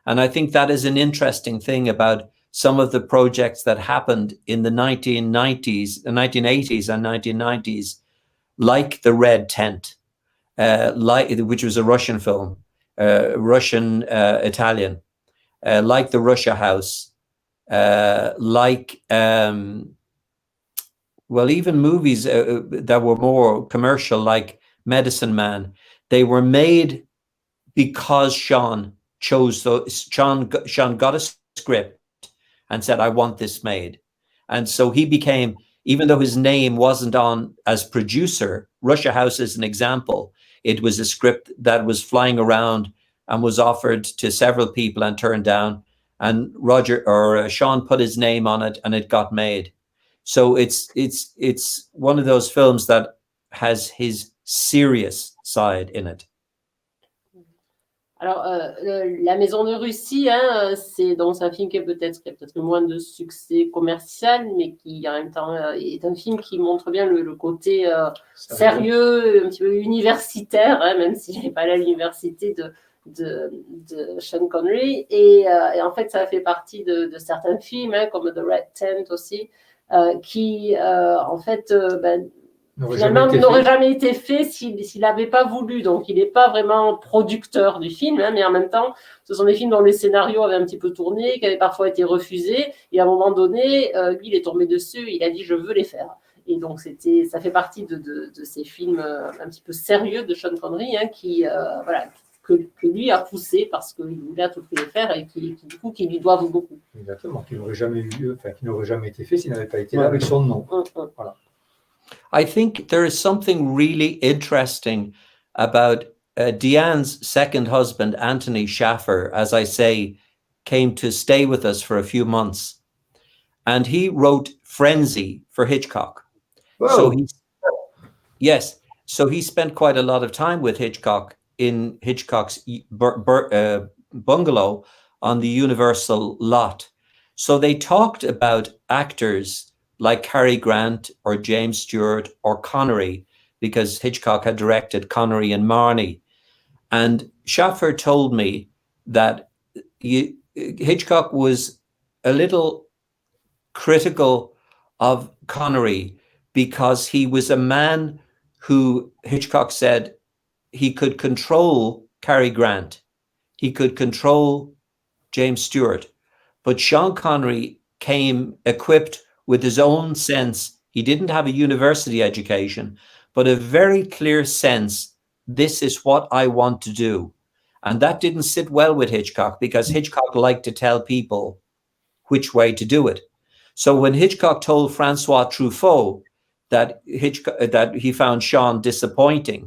And I think that is an interesting thing about some of the projects that happened in the 1980s and 1990s, like The Red Tent, which was a Russian film, Russian-Italian, like The Russia House, like, well, even movies that were more commercial, like Medicine Man. They were made because Sean chose those. Sean got a script and said, I want this made. And so he became, even though his name wasn't on as producer, Russia House is an example. It was a script that was flying around and was offered to several people and turned down. And Sean put his name on it and it got made. So it's one of those films that has his serious side in it. Alors, La Maison de Russie, hein, c'est un film qui a peut-être moins de succès commercial, mais qui en même temps est un film qui montre bien le côté sérieux, un petit peu universitaire, hein, même si je n'ai pas allé à l'université de Sean Connery. Et en fait, ça fait partie de certains films, hein, comme The Red Tent aussi, qui en fait finalement n'aurait jamais été fait s'il n'avait pas voulu. Donc il n'est pas vraiment producteur du film, hein, mais en même temps ce sont des films dont les scénarios avaient un petit peu tourné, qui avaient parfois été refusés, et à un moment donné lui il est tombé dessus, il a dit je veux les faire. Et donc ça fait partie de ces films un petit peu sérieux de Sean Connery, hein, que lui a poussé parce qu'il voulait à tout prix les faire et qui lui doivent beaucoup. Exactement, qui n'aurait jamais été fait s'il n'avait pas été là avec son nom. Voilà. I think there is something really interesting about Deanne's second husband, Anthony Shaffer, as I say, came to stay with us for a few months. And he wrote Frenzy for Hitchcock. Whoa. So he spent quite a lot of time with Hitchcock in Hitchcock's bungalow on the Universal lot. So they talked about actors like Cary Grant or James Stewart or Connery, because Hitchcock had directed Connery and Marnie. And Shaffer told me that Hitchcock was a little critical of Connery because he was a man who, Hitchcock said, he could control Cary Grant, he could control James Stewart, but Sean Connery came equipped with his own sense. He didn't have a university education, but a very clear sense, this is what I want to do. And that didn't sit well with Hitchcock, because Hitchcock liked to tell people which way to do it. So when Hitchcock told Francois Truffaut that he found Sean disappointing,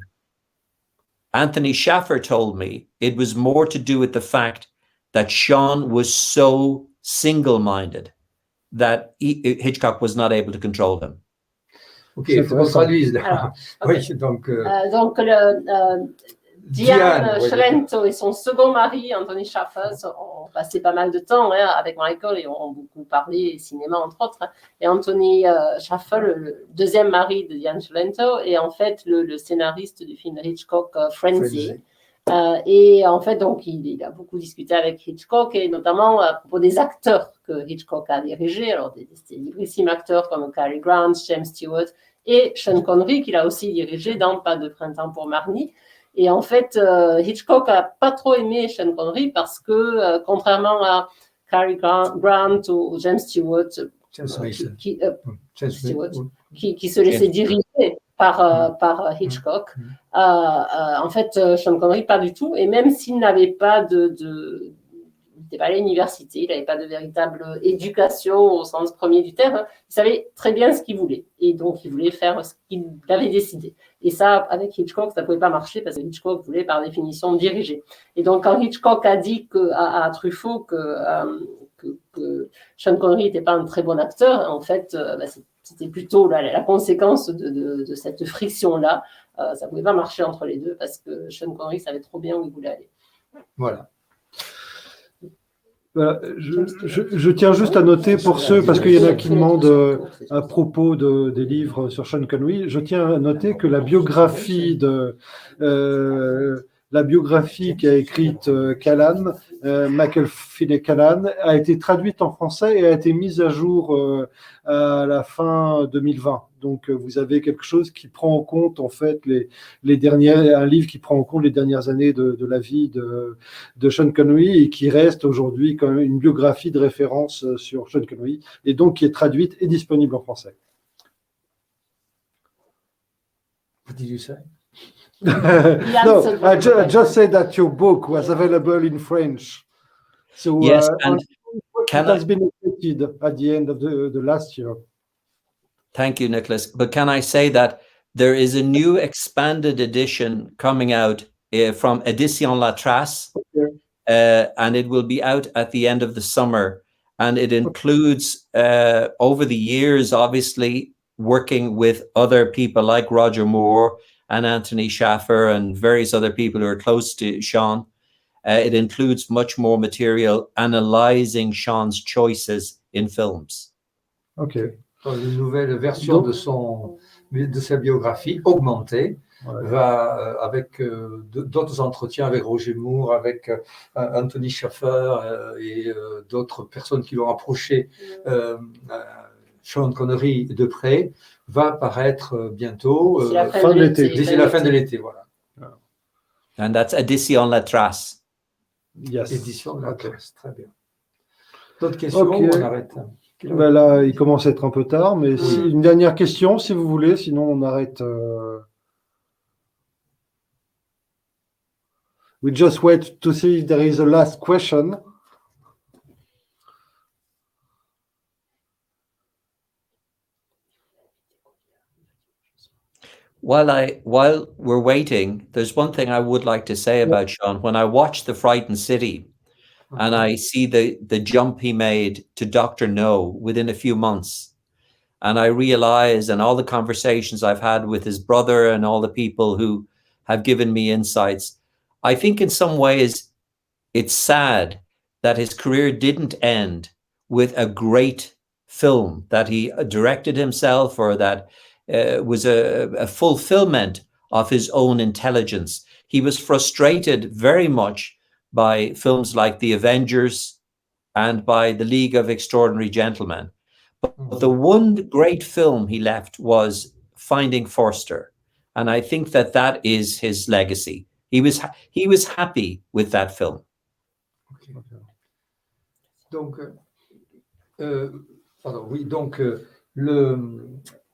Anthony Shaffer told me it was more to do with the fact that Sean was so single-minded that Hitchcock was not able to control him. Ok, il faut qu'on traduise là. Okay. Oui, donc Diane Cilento et son second mari, Anthony Shaffer, ont passé pas mal de temps avec Michael et ont beaucoup parlé cinéma, entre autres. Et Anthony Shaffer, le deuxième mari de Diane Cilento, est en fait le scénariste du film de Hitchcock, Frenzy. Et en fait, donc, il a beaucoup discuté avec Hitchcock, et notamment à propos des acteurs que Hitchcock a dirigés. Alors, des librissimes acteurs comme Cary Grant, James Stewart et Sean Connery, qu'il a aussi dirigé dans Pas de printemps pour Marnie. Et en fait, Hitchcock n'a pas trop aimé Sean Connery parce que, contrairement à Cary Grant ou James Stewart, qui se laissait diriger par Hitchcock, en fait, Sean Connery, pas du tout. Et même s'il n'avait pas il n'était pas allé à l'université, il n'avait pas de véritable éducation au sens premier du terme, il savait très bien ce qu'il voulait. Et donc, il voulait faire ce qu'il avait décidé. Et ça, avec Hitchcock, ça ne pouvait pas marcher parce que Hitchcock voulait, par définition, diriger. Et donc, quand Hitchcock a dit à Truffaut que Sean Connery n'était pas un très bon acteur, en fait, c'était plutôt la conséquence de cette friction-là. Ça ne pouvait pas marcher entre les deux parce que Sean Connery savait trop bien où il voulait aller. Voilà. Je tiens juste à noter pour ceux, parce qu'il y en a qui demandent à propos des livres sur Sean Connery, je tiens à noter que la biographie qu'a écrite Callan, Michael Finney Callan, a été traduite en français et a été mise à jour à la fin 2020. Donc vous avez quelque chose qui prend en compte en fait un livre qui prend en compte les dernières années de la vie de Sean Connery et qui reste aujourd'hui quand même une biographie de référence sur Sean Connery et donc qui est traduite et disponible en français. What did you say? No, I just said that your book was available in French. So yes, and it has been updated at the end of the last year. Thank you, Nicholas. But can I say that there is a new expanded edition coming out from Éditions La Trace, and it will be out at the end of the summer. And it includes, over the years, obviously, working with other people like Roger Moore and Anthony Shaffer and various other people who are close to Sean. It includes much more material analyzing Sean's choices in films. Okay. Une nouvelle version de sa biographie augmentée avec d'autres entretiens avec Roger Moore, avec Anthony Shaffer et d'autres personnes qui l'ont approché, Sean Connery de près, va paraître bientôt d'ici la fin de l'été. Voilà. And that's Éditions La Trace. Yes. Éditions La Trace, très bien. D'autres questions ou on arrête? Ben là, il commence à être un peu tard, mais une dernière question, si vous voulez, sinon on arrête. We just wait to see if there is a last question. While we're waiting, there's one thing I would like to say about Sean. When I watched The Frightened City, and I see the jump he made to Dr. No within a few months. And I realize, and all the conversations I've had with his brother and all the people who have given me insights, I think in some ways it's sad that his career didn't end with a great film that he directed himself or that was a fulfillment of his own intelligence. He was frustrated very much by films like The Avengers and by The League of Extraordinary Gentlemen. But the one great film he left was Finding Forster. And I think that is his legacy. He was happy with that film. Okay. Donc,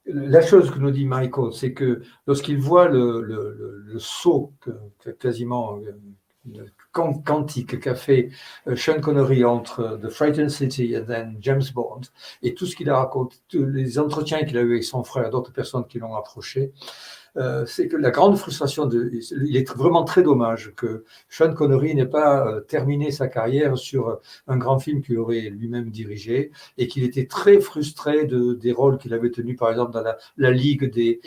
la chose que nous dit Michael, c'est que lorsqu'il voit le saut quasiment quantique qu'a fait Sean Connery entre The Frightened City et then James Bond, et tout ce qu'il a raconté, tous les entretiens qu'il a eu avec son frère, d'autres personnes qui l'ont approché, c'est que la grande frustration, il est vraiment très dommage que Sean Connery n'ait pas terminé sa carrière sur un grand film qu'il aurait lui-même dirigé et qu'il était très frustré des rôles qu'il avait tenus, par exemple, dans la Ligue des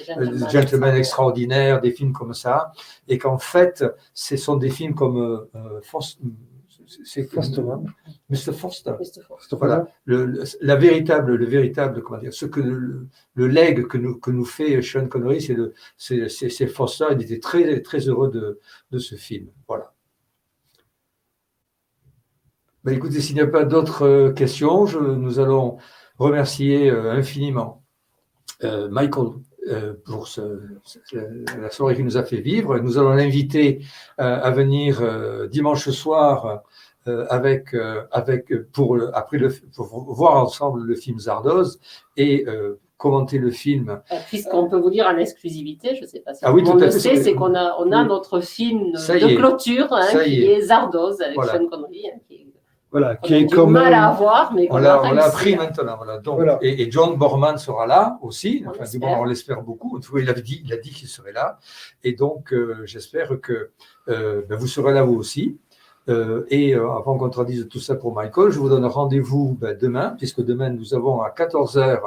Gentlemen Extraordinaires, des films comme ça, et qu'en fait, ce sont des films comme c'est Mr. Foster. Voilà, le véritable, comment dire, ce que le legs que nous fait Sean Connery, c'est Foster. Il était très, très heureux de ce film. Voilà. Ben, écoutez, s'il n'y a pas d'autres questions, nous allons remercier infiniment Michael pour la soirée qu'il nous a fait vivre. Nous allons l'inviter à venir dimanche soir pour voir ensemble le film Zardoz et commenter le film. Puisqu'on peut vous dire en exclusivité, je ne sais pas si tout le monde le sait, c'est qu'on a notre film de clôture qui est Zardoz avec Sean Connery, qui est quand mal à avoir, mais on l'a appris maintenant. Voilà. Donc, voilà. Et John Borman sera là aussi. Enfin, on l'espère beaucoup. En tout cas, il a dit qu'il serait là. Et donc, j'espère que vous serez là vous aussi. Avant qu'on traduise tout ça pour Michael, je vous donne rendez-vous demain, puisque demain nous avons à 14h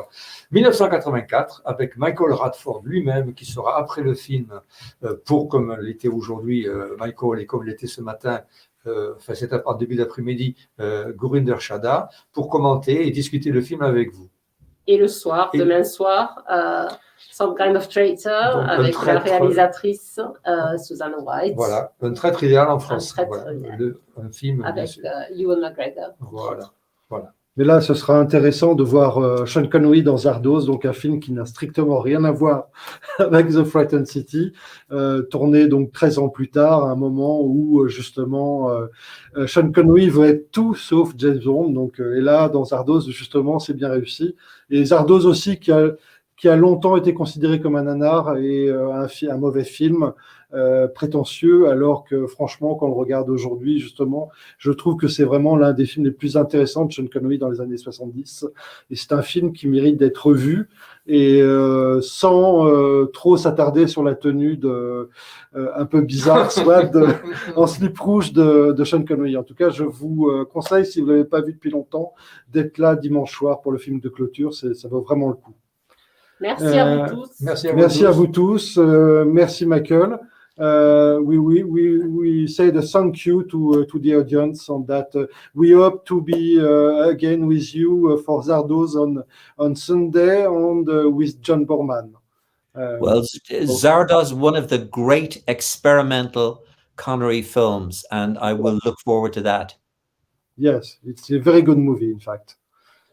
1984 avec Michael Radford lui-même qui sera après le film comme l'était aujourd'hui Michael et comme l'était ce matin, c'est en début d'après-midi, Gurinder Chadha, pour commenter et discuter le film avec vous. Et le soir, demain soir, Some Kind of Traitor, avec la réalisatrice Susanna White. Voilà, un traître idéal en français. Un film avec Ewan McGregor. Voilà. Mais là, ce sera intéressant de voir Sean Connery dans Zardoz, donc un film qui n'a strictement rien à voir avec The Frightened City, tourné donc 13 ans plus tard, à un moment où justement Sean Connery veut être tout sauf James Bond. Donc, et là, dans Zardoz, justement, c'est bien réussi. Et Zardoz aussi, qui a longtemps été considéré comme un nanar et un mauvais film prétentieux, alors que franchement, quand on le regarde aujourd'hui, justement, je trouve que c'est vraiment l'un des films les plus intéressants de Sean Connery dans les années 70. Et c'est un film qui mérite d'être vu et sans trop s'attarder sur la tenue un peu bizarre, soit en slip rouge de Sean Connery. En tout cas, je vous conseille, si vous ne l'avez pas vu depuis longtemps, d'être là dimanche soir pour le film de clôture. Ça vaut vraiment le coup. Merci à vous tous. Merci à vous tous. Merci Michael. We say the thank you to the audience on that. We hope to be again with you for Zardoz on Sunday and with John Borman. Well, Zardoz, one of the great experimental Connery films, and I will look forward to that. Yes, it's a very good movie, in fact.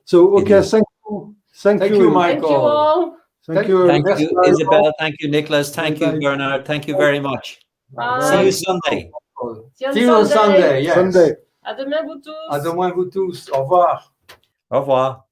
So, okay, thank you. Thank you, Michael. Thank you all. Thank you, Isabel. Thank you, Nicholas. Thank you, Bernard. Thank you very much. Bye. See you Sunday. See you on Sunday. Yes. Sunday. À demain, vous tous. À demain, vous tous. Au revoir. Au revoir.